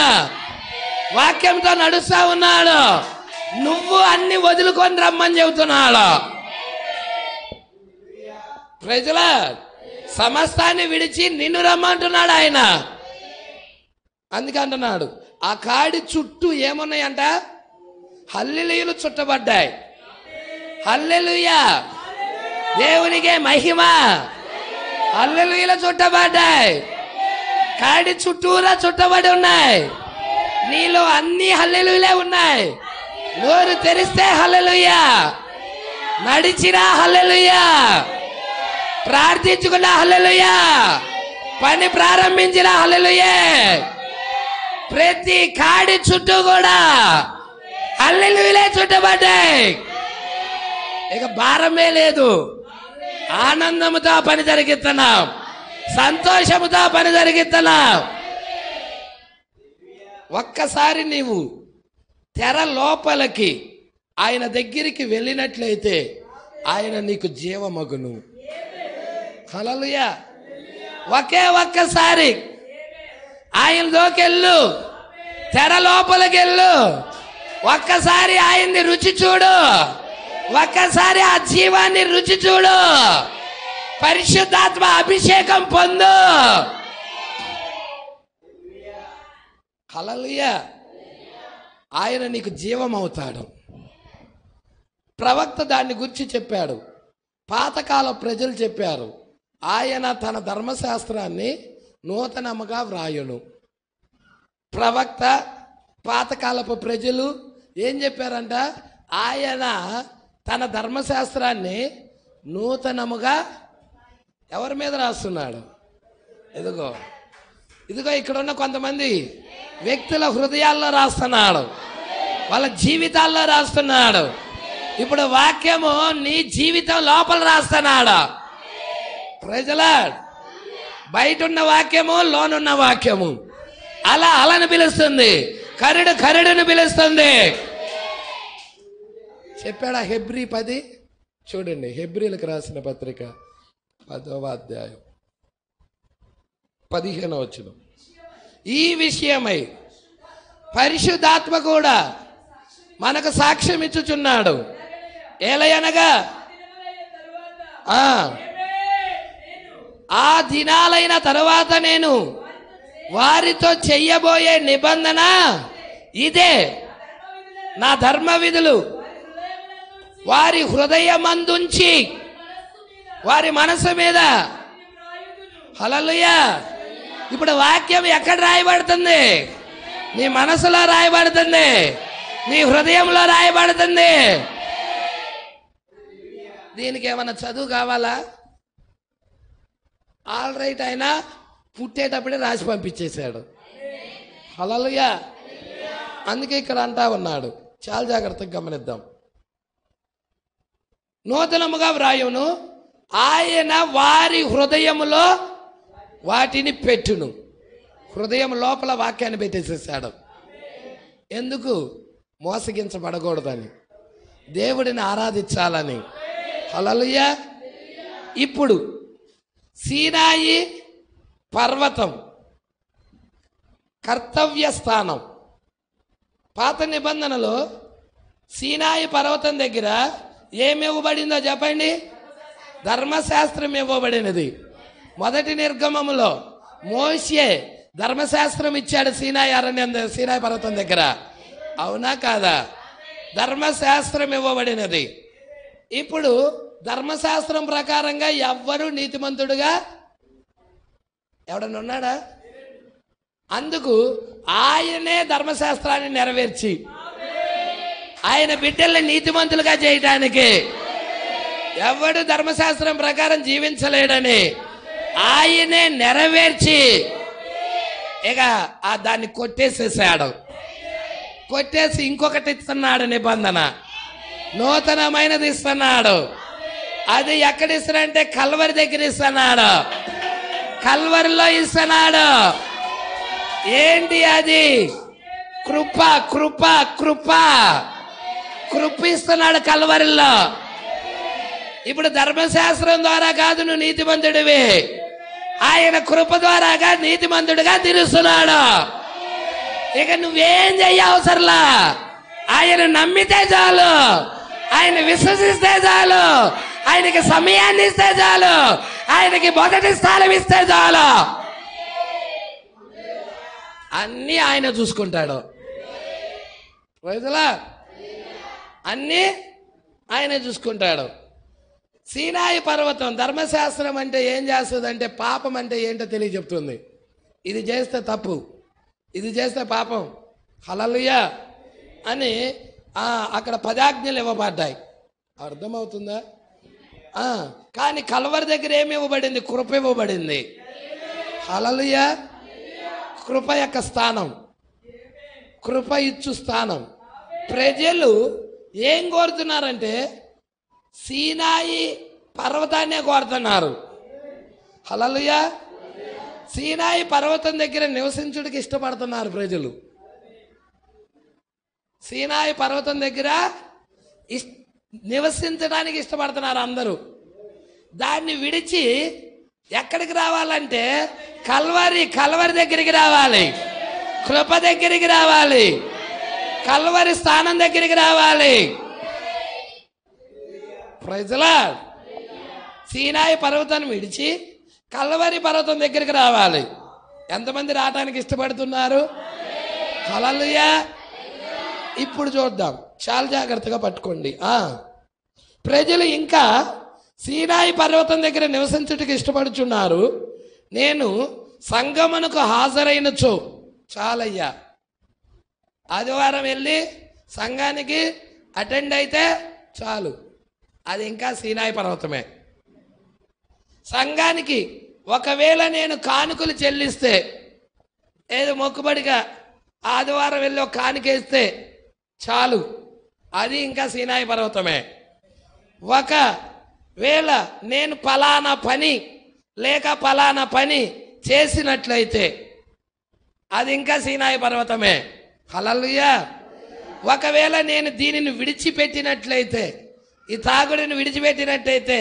వాక్యంతో నడుస్తా ఉన్నాడు. నువ్వు అన్ని వదులుకొని రమ్మని చెబుతున్నాడు. ప్రజల సమస్తాన్ని విడిచి నిన్ను రమ్మంటున్నాడు ఆయన. అందుకే అంటున్నాడు, ఆ కాడి చుట్టూ ఏమున్నాయంట? హల్లెలూయలు చుట్టబడ్డాయి. హల్లెలూయా. దేవునికే మహిమ. హల్లెలూయా చుట్టబడ్డాయి. కాడి చుట్టూరా చుట్టబడి ఉన్నాయి. నీలో అన్ని హల్లెలూయలే ఉన్నాయి. నోరు తెరిస్తే హల్లెలూయా, నడిచినా హల్లెలూయా, ప్రార్థించుకున్న హల్లెలూయా, పని ప్రారంభించిన హల్లెలూయా. ప్రతి కాడి చుట్టూ కూడా హల్లెలూయలే చుట్టబడ్డాయి. ఇక భారమే లేదు. ఆనందముతో పని జరిగిస్తున్నాం, సంతోషముతో పని జరిగిస్తున్నాం. ఒక్కసారి నీవు తెర లోపలికి ఆయన దగ్గరికి వెళ్ళినట్లయితే ఆయన నీకు జీవమగును. హల్లెలూయా. ఒక్కసారి ఆయన దోకెళ్ళు, తెర లోపలికి వెళ్ళు. ఒక్కసారి ఆయన్ని రుచి చూడు. ఒక్కసారి ఆ జీవాన్ని రుచి చూడు. పరిశుద్ధాత్మ అభిషేకం పొందు. హల్లెలూయా. ఆయన నీకు జీవం అవుతాడు. ప్రవక్త దాన్ని గురించి చెప్పాడు. పాతకాల ప్రజలు చెప్పారు, ఆయన తన ధర్మశాస్త్రాన్ని నూతనముగా వ్రాయును. ప్రవక్త, పాతకాలపు ప్రజలు ఏం చెప్పారంట? ఆయన తన ధర్మశాస్త్రాన్ని నూతనముగా ఎవరి మీద రాస్తున్నాడు? ఇదిగో ఇక్కడ ఉన్న కొంతమంది వ్యక్తుల హృదయాల్లో రాస్తున్నాడు, వాళ్ళ జీవితాల్లో రాస్తున్నాడు. ఇప్పుడు వాక్యము నీ జీవితం లోపల రాస్తున్నాడు. ప్రజలా బయట ఉన్న వాక్యము, లోనున్న వాక్యము అలను పిలుస్తుంది, కరుడును పిలుస్తుంది. చెప్పాడా? హెబ్రీ 10 చూడండి. హెబ్రీలకు రాసిన పత్రిక 10వ అధ్యాయం 15వ వచనం. ఈ విషయమై పరిశుద్ధాత్మ కూడా మనకు సాక్ష్యం ఇచ్చుచున్నాడు. ఏలయనగా ఆ దినాలైన తరువాత నేను వారితో చెయ్యబోయే నిబంధన ఇదే, నా ధర్మ విధులు వారి హృదయమందుంచి వారి మనసు మీద. హల్లెలూయా. ఇప్పుడు వాక్యం ఎక్కడ రాయబడుతుంది? నీ మనసులో రాయబడుతుంది, నీ హృదయంలో రాయబడుతుంది. దీనికి ఏమన్నా చదువు కావాలా? ఆల్ రైట్, ఆయన పుట్టేటప్పుడే రాసి పంపించేశాడు. హల్లెలూయా. అందుకే ఇక్కడ అంటా ఉన్నాడు, చాలా జాగ్రత్తగా గమనిద్దాం. నూతనముగా వ్రాయును, ఆయన వారి హృదయములో వాటిని పెట్టును. హృదయం లోపల వాక్యాన్ని పెట్టేసేసాడు. ఎందుకు? మోసగించబడకూడదని, దేవుడిని ఆరాధించాలని. హల్లెలూయా. ఇప్పుడు సీనాయి పర్వతం కర్తవ్య స్థానం. పాత నిబంధనలో సీనాయి పర్వతం దగ్గర ఏమి ఇవ్వబడిందో చెప్పండి? ధర్మశాస్త్రం ఇవ్వబడినది. మొదటి నిర్గమములో మోషే ధర్మశాస్త్రం ఇచ్చాడు సీనాయి పర్వతం దగ్గర. అవునా కాదా? ధర్మశాస్త్రం ఇవ్వబడినది. ఇప్పుడు ధర్మశాస్త్రం ప్రకారంగా ఎవ్వరూ నీతిమంతుడుగా ఎవడన్నా ఉన్నాడా? అందుకు ఆయనే ధర్మశాస్త్రాన్ని నెరవేర్చి ఆయన బిడ్డల్ని నీతిమంతులుగా చేయడానికి, ఎవడు ధర్మశాస్త్రం ప్రకారం జీవించలేడని ఆయనే నెరవేర్చి ఇక దాన్ని కొట్టేసేసాడు. కొట్టేసి ఇంకొకటి ఇస్తున్నాడు, నిబంధన నూతనమైనది ఇస్తున్నాడు. అది ఎక్కడ ఇస్తున్నాడంటే కల్వరి దగ్గర ఇస్తున్నాడు. కల్వరిలో ఇస్తున్నాడు. ఏంటి అది? కృప కృప కృప కృపిస్తున్నాడు కల్వరిలో. ఇప్పుడు ధర్మశాస్త్రం ద్వారా కాదు నువ్వు నీతిమంతుడివి, ఆయన కృప ద్వారాగా నీతిమంతుడిగా తీరుస్తున్నాడు. ఇక నువ్వేం చెయ్య అవసరంలా, ఆయన నమ్మితే చాలు, ఆయన విశ్వసిస్తే చాలు, ఆయనకి సమయాన్ని ఇస్తే చాలు, ఆయనకి మొదటి స్థానం ఇస్తే చాలు, అన్నీ ఆయన చూసుకుంటాడు. అన్నీ ఆయన చూసుకుంటాడు. సీనాయి పర్వతం ధర్మశాస్త్రం అంటే ఏం చేస్తుంది అంటే పాపం అంటే ఏంటో తెలియజెప్తుంది. ఇది చేస్తే తప్పు, ఇది చేస్తే పాపం, హల్లెలూయా అని అక్కడ 10 ఆజ్ఞలు ఇవ్వబడ్డాయి. అర్థమవుతుందా? కానీ కల్వరి దగ్గర ఏమి ఇవ్వబడింది? కృప ఇవ్వబడింది. హల్లెలూయా. కృప యొక్క స్థానం, కృప ఇచ్చు స్థానం. ప్రజలు ఏం కోరుతున్నారంటే సీనాయి పర్వతాన్నే కోరుతున్నారు. హల్లెలూయా. సీనాయి పర్వతం దగ్గర నివసించుడికి ఇష్టపడుతున్నారు ప్రజలు. సీనాయి పర్వతం దగ్గర నివసించడానికి ఇష్టపడుతున్నారు అందరూ. దాన్ని విడిచి ఎక్కడికి రావాలంటే కల్వరి దగ్గరికి రావాలి, కృప దగ్గరికి రావాలి, కల్వరి స్థానం దగ్గరికి రావాలి. Praise the lord. సీనాయి పర్వతాన్ని విడిచి కల్వరి పర్వతం దగ్గరికి రావాలి. ఎంతమంది రావడానికి ఇష్టపడుతున్నారు? హల్లెలూయా. ఇప్పుడు చూద్దాం, చాలా జాగ్రత్తగా పట్టుకోండి. ప్రజలు ఇంకా సీనాయి పర్వతం దగ్గర నివసించుటకు ఇష్టపడుచున్నారు. నేను సంగమునకు హాజరైనచో చాలయ్యా, ఆదివారం వెళ్ళి సంఘానికి అటెండ్ అయితే చాలు, అది ఇంకా సీనాయి పర్వతమే. సంఘానికి ఒకవేళ నేను కానుకలు చెల్లిస్తే, ఏదో మొక్కుబడిగా ఆదివారం వెళ్ళి ఒక కానుకేస్తే చాలు, అది ఇంకా సీనాయి పర్వతమే. ఒకవేళ నేను ఫలానా పని లేక ఫలానా పని చేసినట్లయితే అది ఇంకా సీనాయి పర్వతమే. హల్లెలూయా. ఒకవేళ నేను దీనిని విడిచిపెట్టినట్లయితే, ఈ తాగుడిని విడిచిపెట్టినట్టయితే,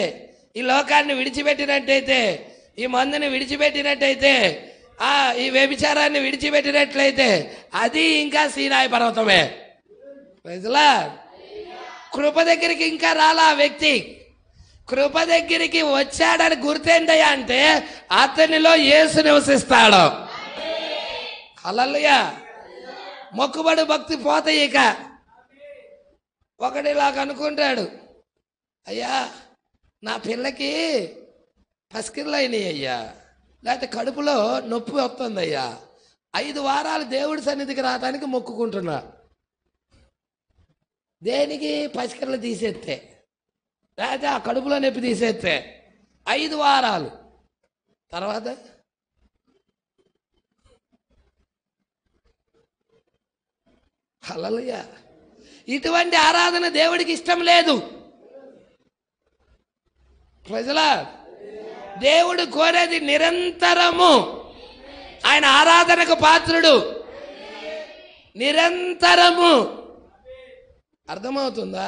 ఈ లోకాన్ని విడిచిపెట్టినట్టయితే, ఈ మందుని విడిచిపెట్టినట్టయితే, ఈ వ్యభిచారాన్ని విడిచిపెట్టినట్లయితే అది ఇంకా సీనాయి పర్వతమే. Praise the Lord. కృప దగ్గరికి ఇంకా రాలా వ్యక్తి. కృప దగ్గరికి వచ్చాడని గుర్తేంటయ్యా అంటే అతనిలో యేసు నివసిస్తాడు. హల్లెలూయా. మొక్కుబడి భక్తి పోతాయి. ఇక ఒకటిలాగా అనుకుంటాడు, అయ్యా నా పిల్లకి పసికిళ్ళు అయినాయి అయ్యా, లేకపోతే కడుపులో నొప్పి వస్తుంది అయ్యా, 5 వారాలు దేవుడి సన్నిధికి రావడానికి మొక్కుకుంటున్నా. దేనికి? పసికిళ్ళు తీసేస్తే, లేకపోతే ఆ కడుపులో నొప్పి తీసేస్తే 5 వారాలు తర్వాత హల్లెలూయా. ఇటువంటి ఆరాధన దేవుడికి ఇష్టం లేదు. ప్రజలా, దేవుడు కోరేది నిరంతరము. ఆయన ఆరాధనకు పాత్రుడు, నిరంతరము. అర్థమవుతుందా?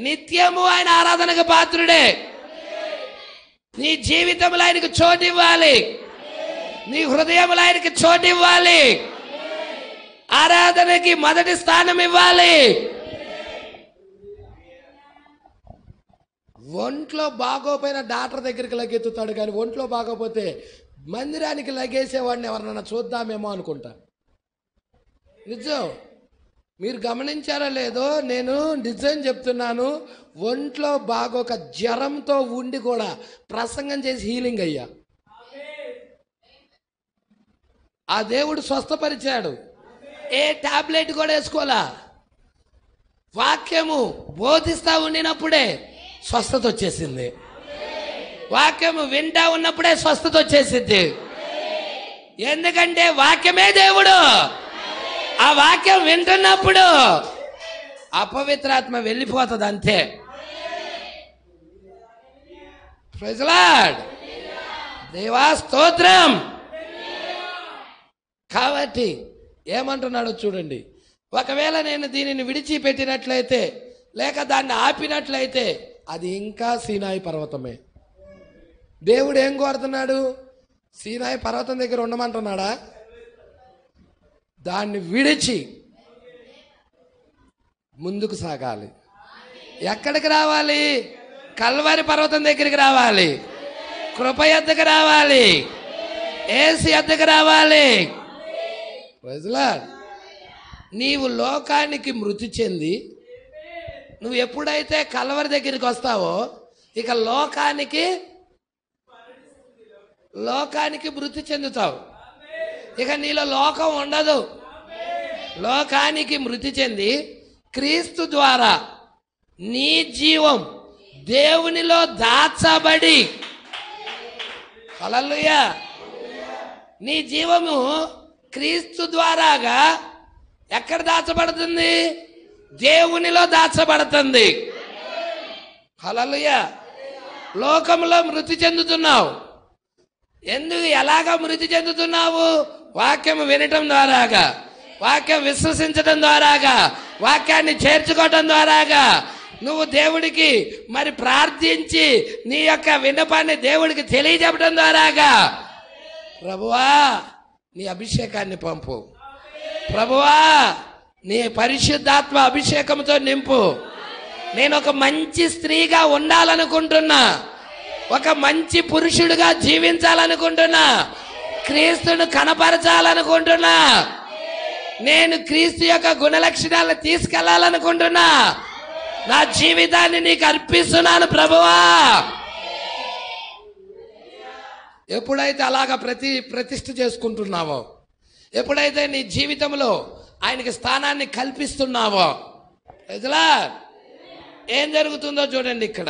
నిత్యము ఆయన ఆరాధనకు పాత్రుడే. నీ జీవితంలో ఆయనకు చోటు ఇవ్వాలి, నీ హృదయంలో ఆయనకి చోటు ఇవ్వాలి, ఆరాధనకి మొదటి స్థానం ఇవ్వాలి. ఒంట్లో బాగోపోయిన డాక్టర్ దగ్గరికి లగెత్తుతాడు, కానీ ఒంట్లో బాగోపోతే మందిరానికి లగేసేవాడిని ఎవరన్నా చూద్దామేమో అనుకుంటా. నిజం. మీరు గమనించారో లేదో, నేను నిజం చెప్తున్నాను. ఒంట్లో బాగోక జ్వరంతో ఉండి కూడా ప్రసంగం చేసి హీలింగ్ అయ్యా. ఆ దేవుడు స్వస్థపరిచాడు. ఏ టాబ్లెట్ కూడా వేసుకోవాలా. వాక్యము బోధిస్తా ఉండినప్పుడే స్వస్థత వచ్చేసింది. వాక్యము వింటా ఉన్నప్పుడే స్వస్థత వచ్చేసింది. ఎందుకంటే వాక్యమే దేవుడు. ఆ వాక్యం వింటున్నప్పుడు అపవిత్రాత్మ వెళ్ళిపోతుంది అంతే. Praise the Lord. దేవా స్తోత్రం. కాబట్టి ఏమంటున్నాడో చూడండి. ఒకవేళ నేను దీనిని విడిచిపెట్టినట్లయితే లేక దాన్ని ఆపినట్లయితే అది ఇంకా సీనాయి పర్వతమే. దేవుడు ఏం కోరుతున్నాడు? సీనాయి పర్వతం దగ్గర ఉండమంటున్నాడా? దాన్ని విడిచి ముందుకు సాగాలి. ఎక్కడికి రావాలి? కల్వరి పర్వతం దగ్గరికి రావాలి, కృప యొద్దకు రావాలి, యేసు యొద్దకు రావాలి. Praise the Lord. నీవు లోకానికి మృతి చెంది నువ్వు ఎప్పుడైతే కల్వరి దగ్గరికి వస్తావో ఇక లోకానికి మృతి చెందుతావు. ఇక నీలో లోకం ఉండదు. లోకానికి మృతి చెంది క్రీస్తు ద్వారా నీ జీవం దేవునిలో దాచబడి, హల్లెలూయా, నీ జీవము క్రీస్తు ద్వారాగా ఎక్కడ దాచబడుతుంది? దేవునిలో దాచబడుతుంది. హల్లెలూయా. లోకంలో మృతి చెందుతున్నావు. ఎలాగా మృతి చెందుతున్నావు? వాక్యం వినటం ద్వారాగా, వాక్యం విశ్వసించడం ద్వారాగా, వాక్యాన్ని చేర్చుకోవటం ద్వారాగా, నువ్వు దేవుడికి మరి ప్రార్థించి నీ యొక్క విన్నపాన్ని దేవుడికి తెలియజెప్పడం ద్వారాగా, ప్రభువా నీ అభిషేకాన్ని పంపు, ప్రభువా నీ పరిశుద్ధాత్మ అభిషేకంతో నింపు, నేను ఒక మంచి స్త్రీగా ఉండాలనుకుంటున్నా, ఒక మంచి పురుషుడిగా జీవించాలనుకుంటున్నా, క్రీస్తును కనపరచాలనుకుంటున్నా, నేను క్రీస్తు యొక్క గుణలక్షణాలను తీసుకెళ్లాలనుకుంటున్నా, నా జీవితాన్ని నీకు అర్పిస్తున్నాను ప్రభువా. ఎప్పుడైతే అలాగా ప్రతిష్ఠ చేసుకుంటున్నావో, ఎప్పుడైతే నీ జీవితంలో ఆయనకి స్థానాన్ని కల్పిస్తున్నావో, ఏం జరుగుతుందో చూడండి. ఇక్కడ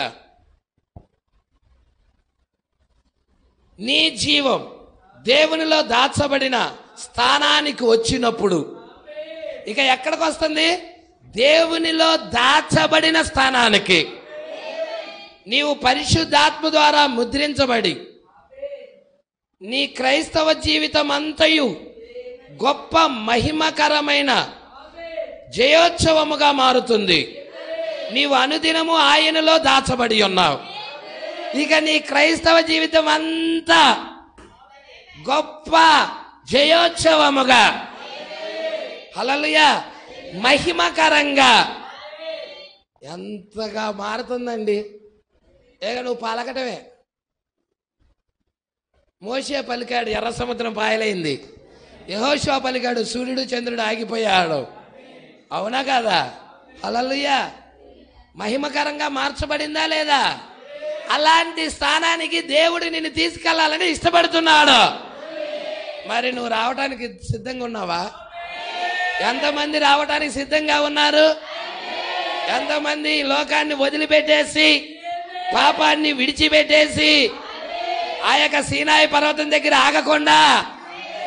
నీ జీవం దేవునిలో దాచబడిన స్థానానికి వచ్చినప్పుడు ఇక ఎక్కడికి వస్తుంది? దేవునిలో దాచబడిన స్థానానికి. నీవు పరిశుద్ధాత్మ ద్వారా ముద్రించబడి నీ క్రైస్తవ జీవితం అంతయు గొప్ప మహిమకరమైన జయోత్సవముగా మారుతుంది. నీవు అనుదినము ఆయనలో దాచబడి ఉన్నావు. ఇక నీ క్రైస్తవ జీవితం అంతా గొప్ప జయోత్సవముగా, హల్లెలూయా, మహిమకరంగా ఎంతగా మారుతుందండి. నువ్వు పలకటమే. మోషే పలికాడు, ఎర్ర సముద్రం పాయలైంది. యెహోషువ పలికాడు, సూర్యుడు చంద్రుడు ఆగిపోయాడు. అవునా కదా? హల్లెలూయా. మహిమకరంగా మార్చబడిందా లేదా? అలాంటి స్థానానికి దేవుడు నిన్ను తీసుకెళ్లాలని ఇష్టపడుతున్నాడు. మరి నువ్వు రావటానికి సిద్ధంగా ఉన్నావా? ఎంతమంది రావటానికి సిద్ధంగా ఉన్నారు? ఎంతమంది లోకాన్ని వదిలిపెట్టేసి, పాపాన్ని విడిచిపెట్టేసి, ఆ యొక్క సీనాయి పర్వతం దగ్గర ఆగకుండా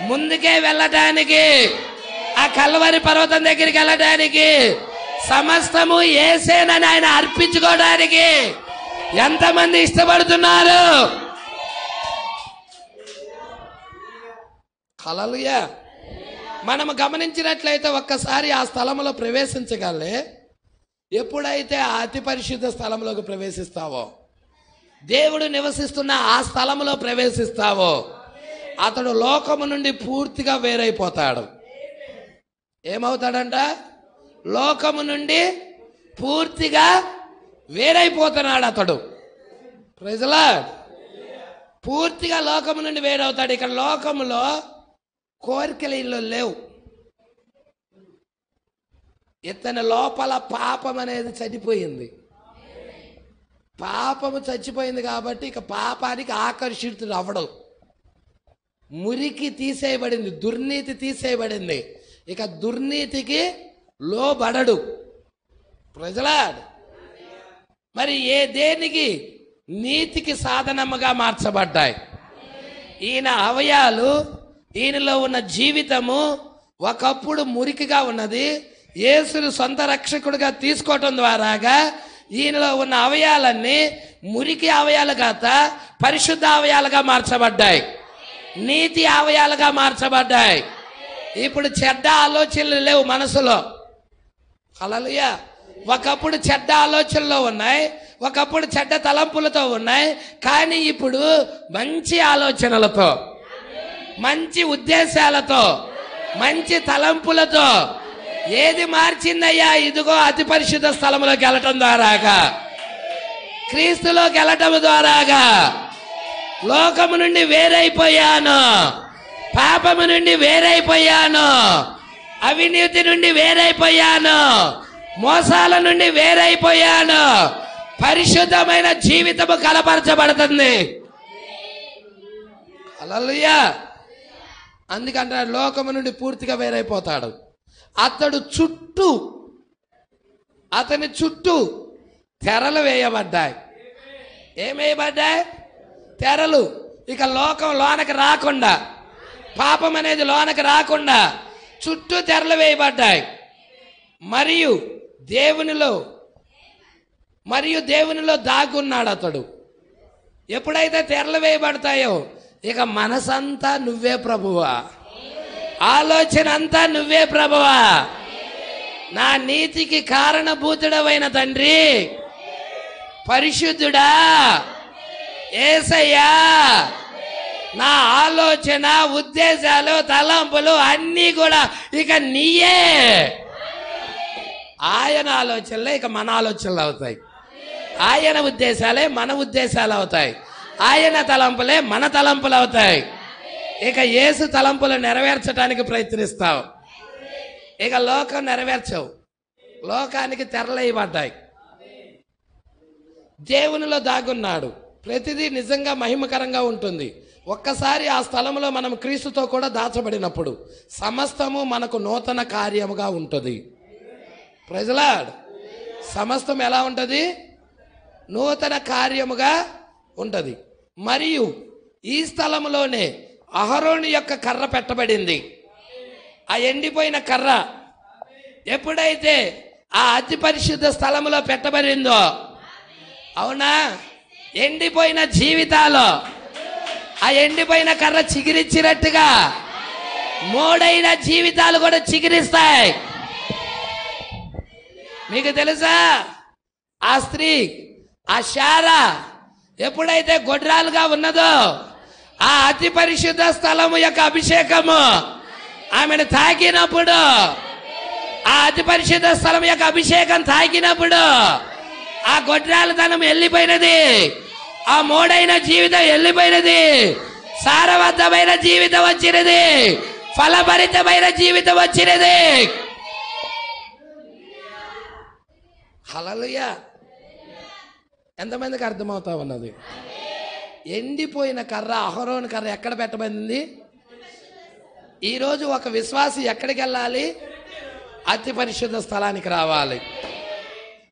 ముందుకే వెళ్ళటానికి, ఆ కల్వరి పర్వతం దగ్గరికి వెళ్ళటానికి, సమస్తము యేసేనని ఆయన అర్పించుకోవడానికి ఎంతమంది ఇష్టపడుతున్నారు? హల్లెలూయా. మనము గమనించినట్లయితే ఒక్కసారి ఆ స్థలంలో ప్రవేశించగలే. ఎప్పుడైతే ఆ అతి పరిశుద్ధ స్థలంలోకి ప్రవేశిస్తావో, దేవుడు నివసిస్తున్న ఆ స్థలంలో ప్రవేశిస్తావో, అతడు లోకము నుండి పూర్తిగా వేరైపోతాడు. ఏమవుతాడంట? లోకము నుండి పూర్తిగా వేరైపోతున్నాడు అతడు. Praise the Lord. పూర్తిగా లోకము నుండి వేరవుతాడు. ఇక్కడ లోకములో కోరికలు ఇల్లు లేవు. ఇతని లోపల పాపం అనేది చనిపోయింది. పాపము చచ్చిపోయింది కాబట్టి ఇక పాపానికి ఆకర్షితుడు అవ్వడు. మురికి తీసేయబడింది, దుర్నీతి తీసేయబడింది. ఇక దుర్నీతికి లోబడడు. Praise the Lord. మరి దేనికి? నీతికి సాధనముగా మార్చబడ్డాయి. ఈయన అవయాలు, ఈయనలో ఉన్న జీవితము ఒకప్పుడు మురికిగా ఉన్నది. యేసును సొంత రక్షకుడిగా తీసుకోవటం ద్వారాగా ఈయనలో ఉన్న అవయాలన్నీ మురికి అవయాలు కాక పరిశుద్ధ అవయాలుగా మార్చబడ్డాయి, నీతి అవయాలుగా మార్చబడ్డాయి. ఇప్పుడు చెడ్డ ఆలోచనలు లేవు మనసులో. హల్లెలూయా. ఒకప్పుడు చెడ్డ ఆలోచనలు ఉన్నాయి, ఒకప్పుడు చెడ్డ తలంపులతో ఉన్నాయి. కానీ ఇప్పుడు మంచి ఆలోచనలతో, మంచి ఉద్దేశాలతో, మంచి తలంపులతో. ఏది మార్చిందయ్యా? ఇదిగో అతి పరిశుద్ధ స్థలంలోకి వెళ్ళటం ద్వారాగా, క్రీస్తులోకి వెళ్ళటం ద్వారాగా లోకము నుండి వేరైపోయాను, పాపము నుండి వేరైపోయాను, అవినీతి నుండి వేరైపోయాను, మోసాల నుండి వేరైపోయాను. పరిశుద్ధమైన జీవితము కనపరచబడుతుంది. హల్లెలూయా. అందుకంటే లోకము నుండి పూర్తిగా వేరైపోతాడు. అతని చుట్టూ తెరలు వేయబడ్డాయి. ఏమేయబడ్డాయి? తెరలు. ఇక లోకం లోనకి రాకుండా, పాపం అనేది లోనకి రాకుండా చుట్టూ తెరలు వేయబడ్డాయి. మరియు దేవునిలో దాగున్నాడు అతడు. ఎప్పుడైతే తెరలు వేయబడతాయో ఇక మనసంతా నువ్వే ప్రభువా, ఆలోచన అంతా నువ్వే ప్రభువా, నా నీతికి కారణభూతుడవైన తండ్రి, పరిశుద్ధుడా, యేసయ్యా, నా ఆలోచన, ఉద్దేశాలు, తలంపులు అన్నీ కూడా ఇక నీయే. ఆయన ఆలోచనలే ఇక మన ఆలోచనలు అవుతాయి. ఆయన ఉద్దేశాలే మన ఉద్దేశాలు అవుతాయి. ఆయన తలంపులే మన తలంపులు అవుతాయి. ఇక యేసు తలంపులు నెరవేర్చడానికి ప్రయత్నిస్తావు. ఇక లోకం నెరవేర్చవు. లోకానికి తెరలేయబడ్డాయి. దేవునిలో దాగున్నాడు. ప్రతిదీ నిజంగా మహిమకరంగా ఉంటుంది. ఒక్కసారి ఆ స్థలంలో మనం క్రీస్తుతో కూడా దాచబడినప్పుడు సమస్తము మనకు నూతన కార్యముగా ఉంటుంది. Praise the Lord. సమస్తం ఎలా ఉంటుంది? నూతన కార్యముగా ఉంటుంది. మరియు ఈ స్థలంలోనే అహరోను యొక్క కర్ర పెట్టబడింది. ఆ ఎండిపోయిన కర్ర ఎప్పుడైతే ఆ అతి పరిశుద్ధ స్థలంలో పెట్టబడిందో, అవునా, ఎండిపోయిన జీవితాలు ఆ ఎండిపోయిన కర్ర చిగిరించినట్టుగా మోడైన జీవితాలు కూడా చిగిరిస్తాయి. మీకు తెలుసా, ఆ స్త్రీ, ఆ శారా ఎప్పుడైతే గొడ్రాలుగా ఉన్నదో ఆ అతి పరిశుద్ధ స్థలము యొక్క అభిషేకము ఆమెను తాకినప్పుడు, ఆ అతి పరిశుద్ధ స్థలం యొక్క అభిషేకం తాకినప్పుడు ఆ గొడ్రాలతనం వెళ్ళిపోయినది, ఆ మోడైన జీవితం వెళ్ళిపోయినది, సారవంతమైన జీవితం వచ్చినది, ఫలభరితమైన జీవితం వచ్చినది. హల్లెలూయా. ఎంతమందికి అర్థమవుతా ఉన్నది? ఎండిపోయిన కర్ర, అహరోను కర్ర ఎక్కడ పెట్టబడింది? ఈరోజు ఒక విశ్వాసి ఎక్కడికి వెళ్ళాలి? అతి పరిశుద్ధ స్థలానికి రావాలి.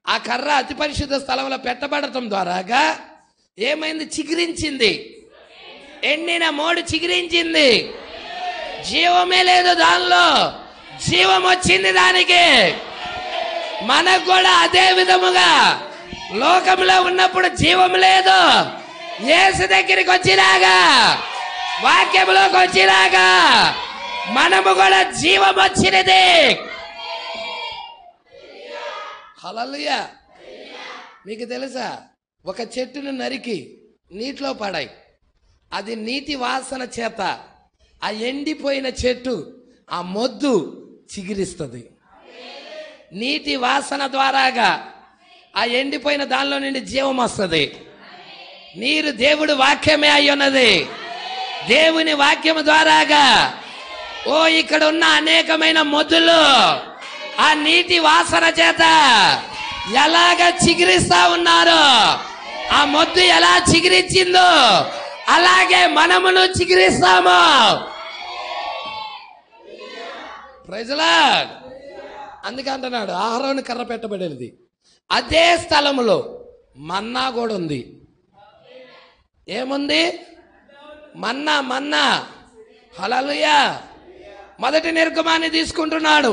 ఆ కర్ర అతి పరిశుద్ధ స్థలంలో పెట్టబడటం ద్వారాగా ఏమైంది? చిగురించింది. ఎండిన మోడు చిగురించింది. జీవమే లేదు దానిలో, జీవం వచ్చింది దానికి. మనకు కూడా అదే విధముగా లోకంలో ఉన్నప్పుడు జీవం లేదు, యేసు దగ్గరికి వచ్చినాగా, వాక్యంలోకి వచ్చినాగా మనము కూడా జీవం వచ్చినది. హల్లెలూయా. మీకు తెలుసా, ఒక చెట్టును నరికి నీటిలో పడాయి, అది నీటి వాసన చేత ఆ ఎండిపోయిన చెట్టు, ఆ మొద్దు చిగురిస్తుంది. నీటి వాసన ద్వారాగా ఆ ఎండిపోయిన దానిలో నుండి జీవం వస్తుంది. నీరు దేవుడు వాక్యమే అయి ఉన్నది. దేవుని వాక్యము ద్వారాగా ఇక్కడ ఉన్న అనేకమైన మొద్దులు ఆ నీటి వాసన చేత ఎలాగ చిగురిస్తా ఉన్నారు, ఆ మొద్దు ఎలా చిగురించిందో అలాగే మనమును చిగురిస్తాము. Praise the Lord. అందుకే అంటున్నాడు, అహరోను కర్ర పెట్టబడినది. అదే స్థలములో మన్నా కూడా ఉంది. ఏముంది? మన్నా. హల్లెలూయా. మొదటి నిర్గమాన్ని తీసుకుంటున్నాడు,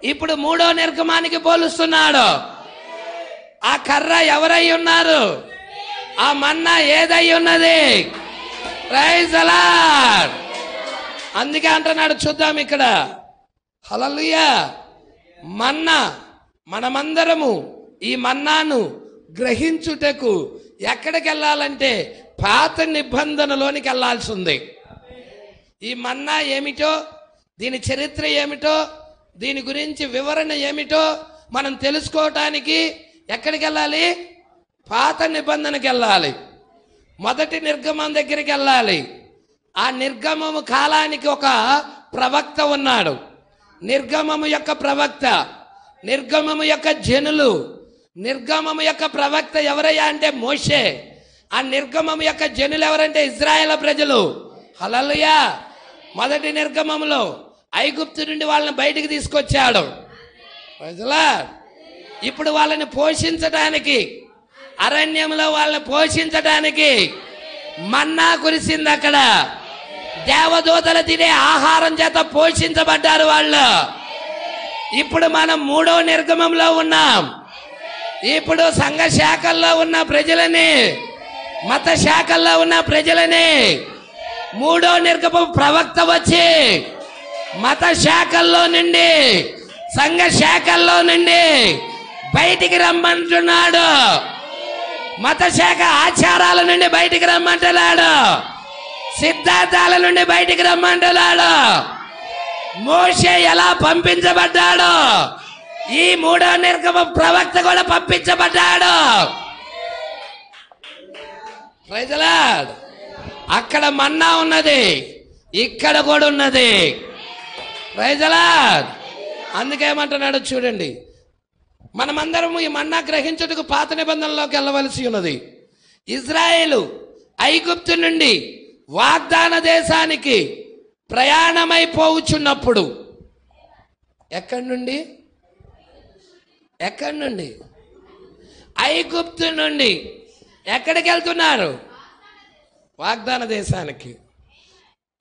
ఇప్పుడు మూడో నిర్గమానికి పోలుస్తున్నాడు. ఆ కర్ర ఎవరై ఉన్నారు? ఆ మన్నా ఏదై ఉన్నది? Praise the Lord. అందుకే అంటున్నాడు, చూద్దాం ఇక్కడ. హల్లెలూయా. మన్నా, మనమందరము ఈ మన్నాను గ్రహించుటకు ఎక్కడికి వెళ్ళాలంటే పాత నిబంధనలోనికి వెళ్ళాల్సి ఉంది. ఈ మన్నా ఏమిటో, దీని చరిత్ర ఏమిటో, దీని గురించి వివరణ ఏమిటో మనం తెలుసుకోవటానికి ఎక్కడికి వెళ్ళాలి? పాత నిబంధనకి వెళ్ళాలి. మొదటి నిర్గమం దగ్గరికి వెళ్ళాలి. ఆ నిర్గమము కాలానికి ఒక ప్రవక్త ఉన్నాడు. నిర్గమము యొక్క ప్రవక్త, నిర్గమము యొక్క జనులు, నిర్గమము యొక్క ప్రవక్త ఎవరయ్యా అంటే మోషే. ఆ నిర్గమము యొక్క జనులు ఎవరంటే ఇజ్రాయేల్ ప్రజలు. హల్లెలూయా. మొదటి నిర్గమములో ఐగుప్తు నుండి వాళ్ళని బయటికి తీసుకొచ్చాడు. ప్రజలా ఇప్పుడు వాళ్ళని పోషించడానికి, అరణ్యంలో వాళ్ళని పోషించడానికి మన్నా కురిసింది. అక్కడ దేవదూతలు తినే ఆహారం చేత పోషించబడ్డారు వాళ్ళు. ఇప్పుడు మనం 3వ నిర్గమంలో ఉన్నాం. ఇప్పుడు సంఘ శాఖల్లో ఉన్న ప్రజలని, మత శాఖల్లో ఉన్న ప్రజలని 3వ నిర్గమ ప్రవక్త వచ్చి మత శాఖల్లో నుండి, సంఘ శాఖల్లో నుండి బయటికి రమ్మంటున్నాడు. మత శాఖ ఆచారాల నుండి బయటికి రమ్మంటున్నాడు. సిద్ధాంతాల నుండి బయటికి రమ్మంటున్నాడు. మోషే ఎలా పంపించబడ్డాడో ఈ 3వ నిర్గమ ప్రవక్త కూడా పంపించబడ్డాడు. Praise the lord. అక్కడ మన్నా ఉన్నది, ఇక్కడ కూడా ఉన్నది. Praise the lord. అందుకేమంటున్నాడు చూడండి, మనమందరం ఈ మన్నా గ్రహించుటకు పాత నిబంధనలోకి వెళ్ళవలసి ఉన్నది. ఇజ్రాయేలు ఐగుప్తు నుండి వాగ్దాన దేశానికి ప్రయాణమైపోవచ్చున్నప్పుడు ఎక్కడి నుండి ఐగుప్తు నుండి ఎక్కడికి వెళ్తున్నారు? వాగ్దాన దేశానికి.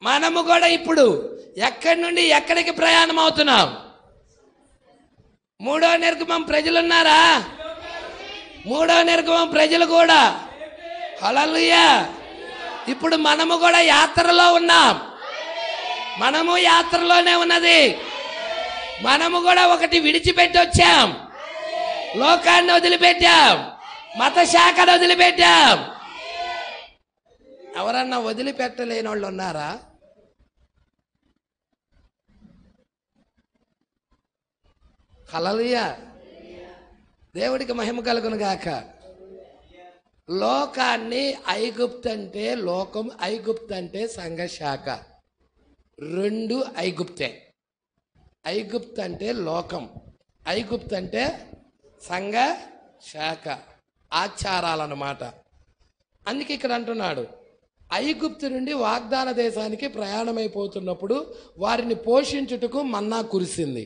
మనము కూడా ఇప్పుడు ఎక్కడి నుండి ఎక్కడికి ప్రయాణం అవుతున్నాం? 3వ నిర్గమం ప్రజలు ఉన్నారా? 3వ నిర్గమం ప్రజలు కూడా. హల్లెలూయా. ఇప్పుడు మనము కూడా యాత్రలో ఉన్నాం. మనము యాత్రలోనే ఉన్నది. మనము కూడా ఒకటి విడిచిపెట్టి వచ్చాం. లోకాన్ని వదిలిపెట్టాం, మత శాఖను వదిలిపెట్టాం. ఎవరన్నా వదిలిపెట్టలేని వాళ్ళు ఉన్నారా? హల్లెలూయా. దేవుడికి మహిమ కలుగును గాక. లోకాన్ని ఐగుప్తు అంటే లోకం, ఐగుప్తు అంటే సంఘ శాఖ. 2 ఐగుప్తే. ఐగుప్తు అంటే లోకం, ఐగుప్తు అంటే సంఘ శాఖ, ఆచారాలన్నమాట. అందుకే ఇక్కడ అంటున్నాడు, ఐగుప్తు నుండి వాగ్దాన దేశానికి ప్రయాణమైపోతున్నప్పుడు వారిని పోషించుటకు మన్నా కురిసింది.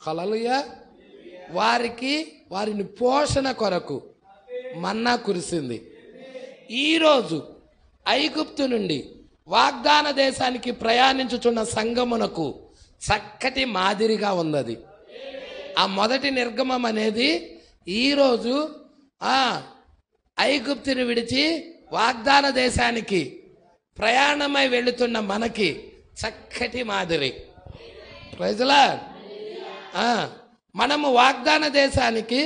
హల్లెలూయా. వారిని పోషణ కొరకు మన్నా కురిసింది. ఈరోజు ఐగుప్తు నుండి వాగ్దాన దేశానికి ప్రయాణించుచున్న సంఘమునకు చక్కటి మాదిరిగా ఉన్నది. ఆ మొదటి నిర్గమం అనేది ఈరోజు ఐగుప్తుని విడిచి వాగ్దాన దేశానికి ప్రయాణమై వెళుతున్న మనకి చక్కటి మాదిరి. Praise the Lord. మనము వాగ్దాన దేశానికి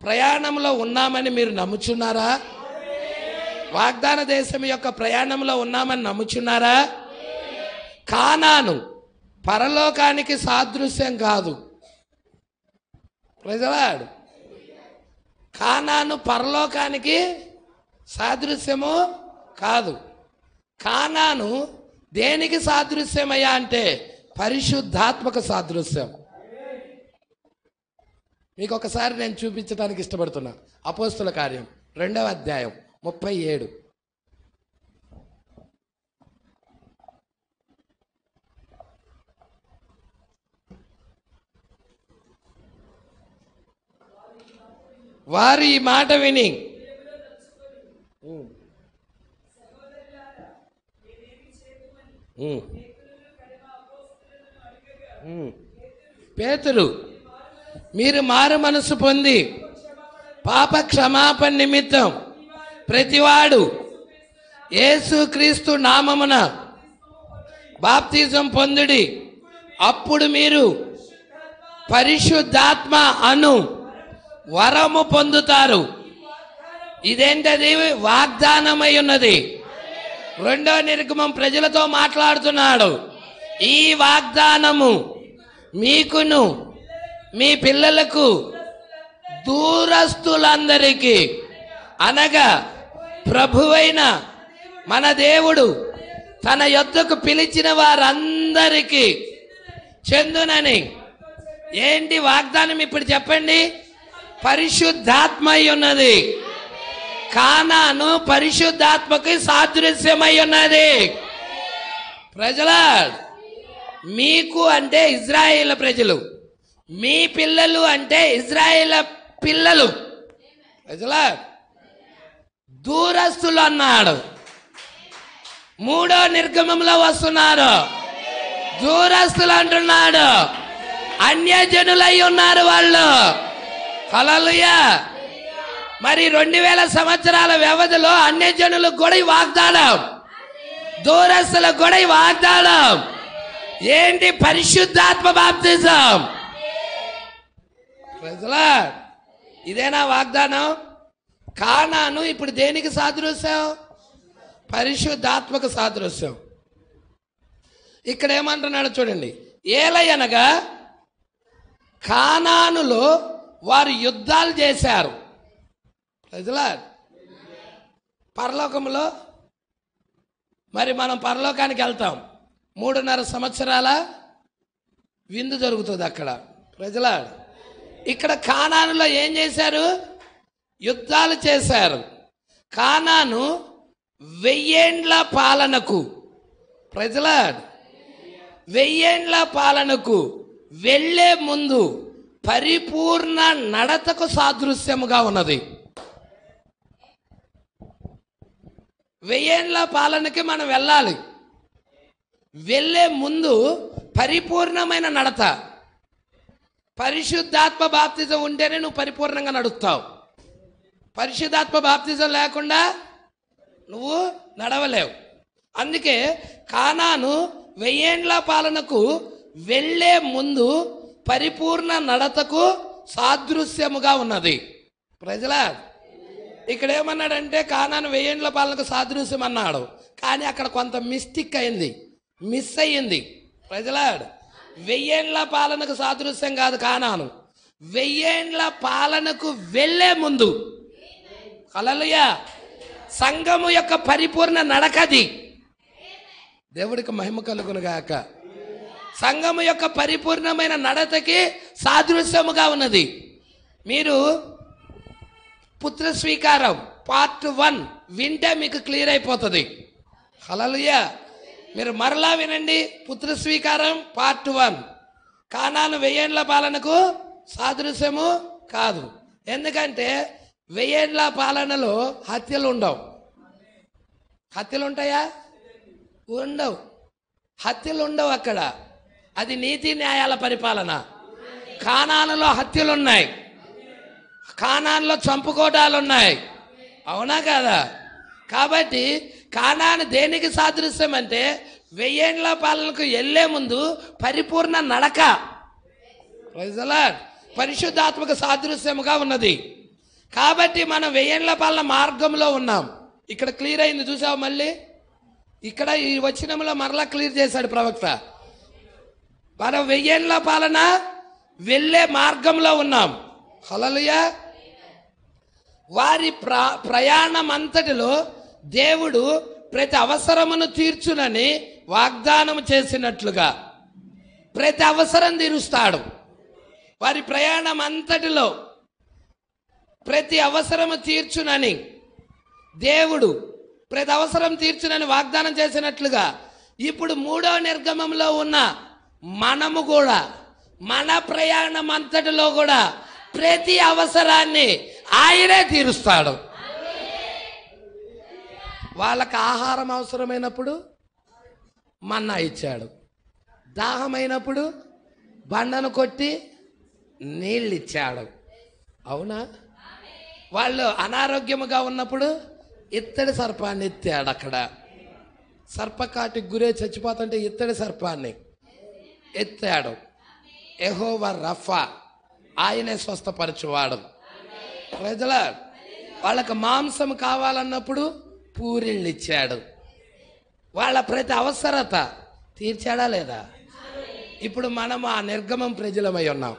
ప్రయాణంలో ఉన్నామని మీరు నమ్ముచున్నారా? వాగ్దాన దేశం యొక్క ప్రయాణంలో ఉన్నామని నమ్ముచున్నారా? కానాను పరలోకానికి సాదృశ్యం కాదు. Praise the lord. కానాను పరలోకానికి సాదృశ్యము కాదు. కానాను దేనికి సాదృశ్యమయ్యా అంటే పరిశుద్ధాత్మక సాదృశ్యం. మీకు ఒకసారి నేను చూపించడానికి ఇష్టపడుతున్నా. అపోస్తుల కార్యం 2వ అధ్యాయం 37. వారు ఈ మాట విని పేతురు, మీరు మారు మనసు పొంది పాప క్షమాపణ నిమిత్తం ప్రతివాడు యేసుక్రీస్తు నామమున బాప్తిజం పొందుడి, అప్పుడు మీరు పరిశుద్ధాత్మ అను వరము పొందుతారు. ఇదేంటది? వాగ్దానమై ఉన్నది. 2వ నిర్గమం ప్రజలతో మాట్లాడుతున్నాడు. ఈ వాగ్దానము మీకును మీ పిల్లలకు దూరస్తులందరికీ, అనగా ప్రభువైన మన దేవుడు తన యొద్దకు పిలిచిన వారందరికీ చెందునని. ఏంటి వాగ్దానం ఇప్పుడు చెప్పండి? పరిశుద్ధాత్మ అయి ఉన్నది. కానాను పరిశుద్ధాత్మకి సాదృశ్యమై ఉన్నది. ప్రజల మీకు అంటే ఇజ్రాయేల్ ప్రజలు, మీ పిల్లలు అంటే ఇజ్రాయేల్ పిల్లలు. ప్రజల దూరస్తులు అన్నాడు. మూడో నిర్గమంలో వస్తున్నారు. దూరస్తులు అంటున్నాడు. అన్యజనులై ఉన్నారు వాళ్ళు. హల్లెలూయా. మరి 2000 సంవత్సరాల వ్యవధిలో అన్యజనులకు కూడా వాగ్దానం, దూరస్తులకు కూడా వాగ్దానం ఏంటి? పరిశుద్ధాత్మ బాప్తిజం. ప్రజలా ఇదేనా వాగ్దానం? కానాను ఇప్పుడు దేనికి సాదృశ్యం? పరిశుద్ధాత్మకు సాదృశ్యం. ఇక్కడ ఏమంటున్నాడు చూడండి. ఏలయనగా కానానులో వారు యుద్ధాలు చేశారు. ప్రజలా పరలోకంలో మరి మనం పరలోకానికి వెళ్తాం. 3.5 సంవత్సరాల విందు జరుగుతుంది అక్కడ. ప్రజలా ఇక్కడ కానానులో ఏం చేశారు? యుద్ధాలు చేశారు. కానాను 1000 ఏండ్ల పాలనకు, ప్రజలా 1000 ఏండ్ల పాలనకు వెళ్ళే ముందు పరిపూర్ణ నడతకు సాదృశ్యముగా ఉన్నది. 1000 ఏండ్ల పాలనకి మనం వెళ్ళాలి. వెళ్ళే ముందు పరిపూర్ణమైన నడత. పరిశుద్ధాత్మ బాప్తిజం ఉంటేనే నువ్వు పరిపూర్ణంగా నడుస్తావు. పరిశుద్ధాత్మ బాప్తిజం లేకుండా నువ్వు నడవలేవు. అందుకే కానాను 1000 ఏండ్ల పాలనకు వెళ్ళే ముందు పరిపూర్ణ నడతకు సాదృశ్యముగా ఉన్నది. ప్రజలా ఇక్కడ ఏమన్నాడంటే కానాను 1000 ఏండ్ల పాలనకు సాదృశ్యం అన్నాడు. కానీ అక్కడ కొంత మిస్టేక్ అయింది, మిస్ అయ్యింది. ప్రజలా 1000 ఏండ్ల పాలనకు సాదృశ్యం కాదు కానాను. 1000 ఏండ్ల పాలనకు వెళ్ళే ముందు, హల్లెలూయా, సంఘము యొక్క పరిపూర్ణ నడకది. దేవుడికి మహిమ కలుగునుగాక. సంఘము యొక్క పరిపూర్ణమైన నడతకి సాదృశ్యముగా ఉన్నది. మీరు పుత్ర స్వీకారం పార్ట్ 1 వింటే మీకు క్లియర్ అయిపోతుంది. హల్లెలూయా. మీరు మరలా వినండి. పుత్ర స్వీకారం పార్ట్ 1. కానాను 1000 ఏండ్ల పాలనకు సాదృశ్యము కాదు. ఎందుకంటే 1000 ఏండ్ల పాలనలో హత్యలు ఉండవు. హత్యలు ఉంటాయా? ఉండవు. హత్యలు ఉండవు అక్కడ. అది నీతి న్యాయాల పరిపాలన. కానానులో హత్యలు ఉన్నాయి, కానానులో చంపుకోటాలు ఉన్నాయి. అవునా కాదా? కాబట్టి కానాను దేనికి సాదృశ్యం అంటే 1000 ఏండ్ల పాలనకు వెళ్ళే ముందు పరిపూర్ణ నడక, ప్రైజ్ ది లార్డ్, పరిశుద్ధాత్మక సాదృశ్యముగా ఉన్నది. కాబట్టి మనం 1000 ఏండ్ల పాలన మార్గంలో ఉన్నాం. ఇక్కడ క్లియర్ అయింది చూసావు. మళ్ళీ ఇక్కడ ఈ వచనంలో మరలా క్లియర్ చేశాడు ప్రవక్త. మనం 1000 ఏండ్ల పాలన వెళ్ళే మార్గంలో ఉన్నాం. హల్లెలూయా. వారి ప్రయాణం అంతటిలో దేవుడు ప్రతి అవసరమును తీర్చునని వాగ్దానం చేసినట్లుగా ప్రతి అవసరం తీరుస్తాడు. వారి ప్రయాణం అంతటిలో ప్రతి అవసరము తీర్చునని దేవుడు ప్రతి అవసరం తీర్చునని వాగ్దానం చేసినట్లుగా ఇప్పుడు 3వ నిర్గమంలో ఉన్న మనము కూడా మన ప్రయాణం అంతటిలో కూడా ప్రతి అవసరాన్ని ఆయనే తీరుస్తాడు. వాళ్ళకి ఆహారం అవసరమైనప్పుడు మన్నా ఇచ్చాడు, దాహమైనప్పుడు బండను కొట్టి నీళ్ళు ఇచ్చాడు. అవునా? వాళ్ళు అనారోగ్యముగా ఉన్నప్పుడు ఇత్తడి సర్పాన్ని ఎత్తాడు. అక్కడ సర్పకాటికి గురే చచ్చిపోతుంటే ఇత్తడి సర్పాన్ని ఎత్తాడు. యెహోవా రఫా, ఆయనే స్వస్థపరచువాడు. ప్రజల వాళ్ళకి మాంసం కావాలన్నప్పుడు పూరిళ్ళు ఇచ్చాడు. వాళ్ళ ప్రతి అవసరత తీర్చాడా లేదా? ఇప్పుడు మనం ఆ నిర్గమం ప్రజలమై ఉన్నాం.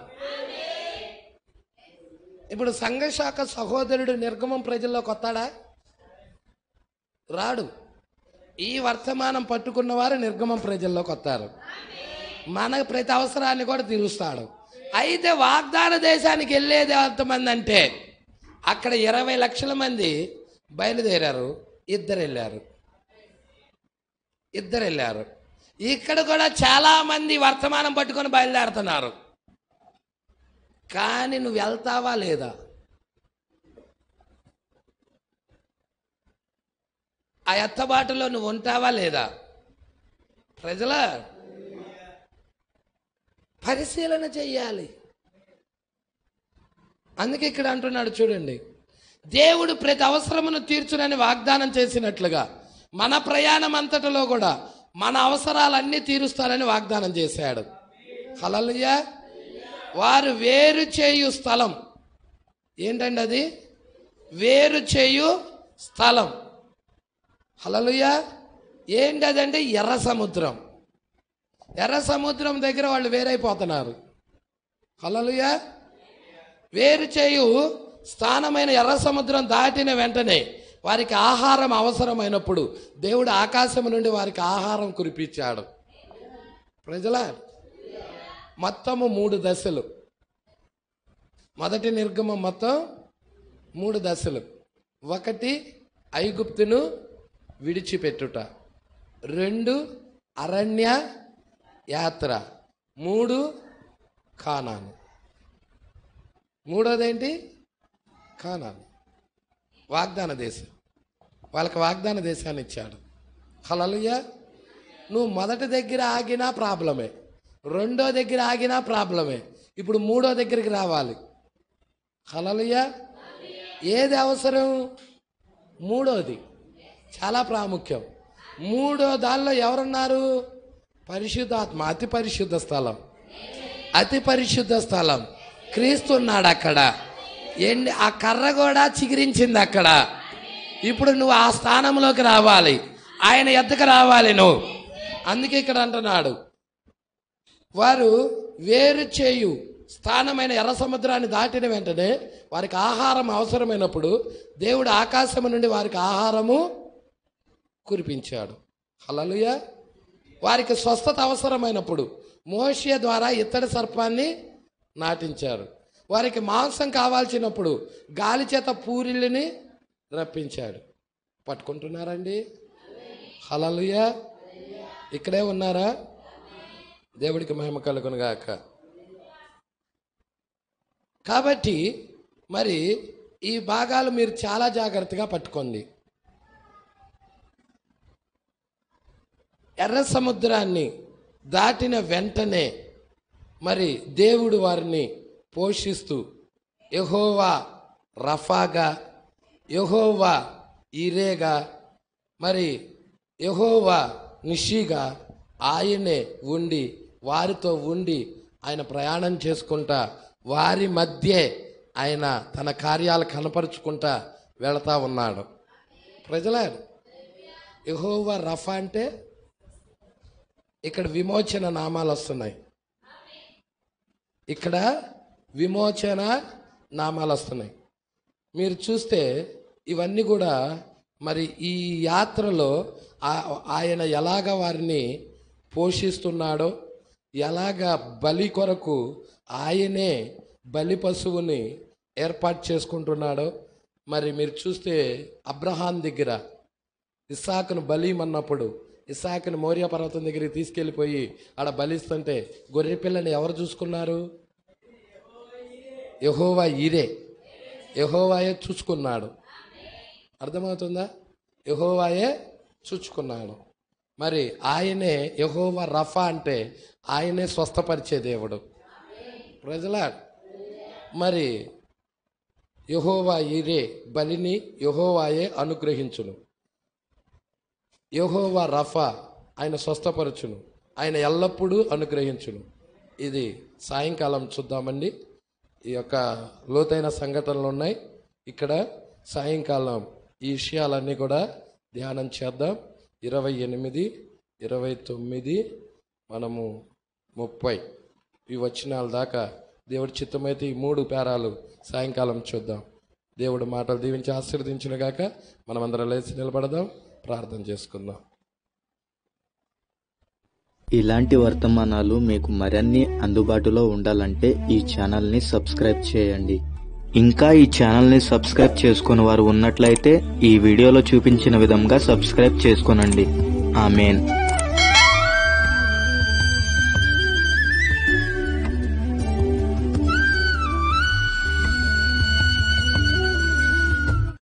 ఇప్పుడు సంఘశాఖ సహోదరుడు నిర్గమం ప్రజల్లోకి వస్తాడా? రాడు. ఈ వర్తమానం పట్టుకున్న వారు నిర్గమం ప్రజల్లోకి వస్తారు. మన ప్రతి అవసరాన్ని కూడా తీరుస్తాడు. అయితే వాగ్దాన దేశానికి వెళ్ళేది ఎంతమంది అంటే అక్కడ 20 లక్షల మంది బయలుదేరారు, ఇద్దరు వెళ్ళారు. ఇక్కడ కూడా చాలా మంది వర్తమానం పట్టుకొని బయలుదేరుతున్నారు. కానీ నువ్వు వెళ్తావా లేదా? ఆ ఎత్తబాటులో నువ్వు ఉంటావా లేదా? ప్రజల పరిశీలన చెయ్యాలి. అందుకే ఇక్కడ అంటున్నాడు చూడండి, దేవుడు ప్రతి అవసరమును తీర్చునని వాగ్దానం చేసినట్లుగా మన ప్రయాణం అంతటిలో కూడా మన అవసరాలన్నీ తీరుస్తానని వాగ్దానం చేశాడు. హల్లెలూయా. వారు వేరు చేయు స్థలం ఏంటండి? అది వేరు చేయు స్థలం. హల్లెలూయా. ఏంటి అదంటే ఎర్ర సముద్రం. ఎర్ర సముద్రం దగ్గర వాళ్ళు వేరైపోతున్నారు. హల్లెలూయా. వేరు చేయు స్థానమైన ఎర్ర సముద్రం దాటిన వెంటనే వారికి ఆహారం అవసరమైనప్పుడు దేవుడు ఆకాశం నుండి వారికి ఆహారం కురిపించాడు. ప్రజలా, మొత్తము 3 దశలు. మొదటి నిర్గమం మొత్తం 3 దశలు. 1 ఐగుప్తును విడిచిపెట్టుట, 2 అరణ్య యాత్ర, 3 కానాను. మూడోదేంటి? కానాను, వాగ్దాన దేశం. వాళ్ళకి వాగ్దాన దేశాన్ని ఇచ్చాడు. హల్లెలూయా. నువ్వు మొదటి దగ్గర ఆగినా ప్రాబ్లమే, రెండో దగ్గర ఆగినా ప్రాబ్లమే, ఇప్పుడు 3వ దగ్గరికి రావాలి. హల్లెలూయా. ఏది అవసరం? 3వది చాలా ప్రాముఖ్యం. 3వ దానిలో ఎవరున్నారు? పరిశుద్ధాత్మ. అతి పరిశుద్ధ స్థలం, అతి పరిశుద్ధ స్థలం. క్రీస్తు ఉన్నాడు అక్కడ. ఆ కర్ర కూడా చిగిరించింది అక్కడ. ఇప్పుడు నువ్వు ఆ స్థానంలోకి రావాలి, ఆయన ఎద్దకు రావాలి నువ్వు. అందుకే ఇక్కడ అంటున్నాడు, వారు వేరు చేయు స్థానమైన ఎర్ర సముద్రాన్ని దాటిన వెంటనే వారికి ఆహారం అవసరమైనప్పుడు దేవుడు ఆకాశము నుండి వారికి ఆహారము కురిపించాడు. హల్లెలూయా. వారికి స్వస్థత అవసరమైనప్పుడు మోషే ద్వారా ఇత్తడి సర్పాన్ని నాటించారు. వారికి మాంసం కావాల్సినప్పుడు గాలి చేత పూరిళ్ళని రప్పించాడు. పట్టుకుంటున్నారండి? హల్లెలూయా. ఇక్కడే ఉన్నారా? దేవుడికి మహిమ కలుగును గాక. కాబట్టి మరి ఈ భాగాలు మీరు చాలా జాగ్రత్తగా పట్టుకోండి. ఎర్ర సముద్రాన్ని దాటిన వెంటనే మరి దేవుడు వారిని పోషిస్తూ యెహోవా రఫాగా, యెహోవా ఈరేగా, మరి యెహోవా నిషిగా ఆయనే ఉండి వారితో ఉండి ఆయన ప్రయాణం చేసుకుంటా వారి మధ్యే ఆయన తన కార్యాలు కనపరుచుకుంటా వెళతా ఉన్నాడు. ప్రజలా, యెహోవా రఫా అంటే ఇక్కడ విమోచన నామాలు వస్తున్నాయి. ఇక్కడ విమోచన నామాలు వస్తున్నాయి. మీరు చూస్తే ఇవన్నీ కూడా మరి ఈ యాత్రలో ఆయన ఎలాగ వారిని పోషిస్తున్నాడో, ఎలాగ బలి కొరకు ఆయనే బలి పశువుని ఏర్పాటు చేసుకుంటున్నాడో మరి మీరు చూస్తే అబ్రహాం దగ్గర ఇస్సాకును బలిమన్నప్పుడు ఇస్సాకును మోరియా పర్వతం దగ్గరికి తీసుకెళ్ళిపోయి ఆడ బలిస్తుంటే గొర్రె పిల్లని ఎవరు చూసుకున్నారు? యెహోవా ఈరే, యెహోవాయే చూసుకున్నాడు. అర్థమవుతుందా? యెహోవాయే చూచుకున్నాడు. మరి ఆయనే యెహోవా రఫా అంటే ఆయనే స్వస్థపరిచే దేవుడు. ప్రజలా, మరి యెహోవా ఈరే బలిని యెహోవాయే అనుగ్రహించును. యెహోవా రఫా ఆయన స్వస్థపరచును, ఆయన ఎల్లప్పుడూ అనుగ్రహించును. ఇది సాయంకాలం చూద్దామండి. ఈ యొక్క లోతైన సంఘటనలు ఉన్నాయి ఇక్కడ. సాయంకాలం ఈ విషయాలన్నీ కూడా ధ్యానం చేద్దాం. 28, 29, మనము 30 ఈ వచనాల దాకా దేవుడి చిత్తమైతే ఈ 3 పేరాలు సాయంకాలం చూద్దాం. దేవుడు మాటలు దీవించి ఆశీర్వదించిన గాక. మనమందరం లేచి నిలబడదాం, ప్రార్థన చేసుకుందాం. ఇలాంటి వర్తమానాలు మీకు మరిన్ని అందుబాటులో ఉండాలంటే ఈ ఛానల్ని సబ్స్క్రైబ్ చేయండి. ఇంకా ఈ ఛానల్ని సబ్స్క్రైబ్ చేసుకుని వారు ఉన్నట్లయితే ఈ వీడియోలో చూపించిన విధంగా సబ్స్క్రైబ్ చేసుకోనండి. ఆమేన్.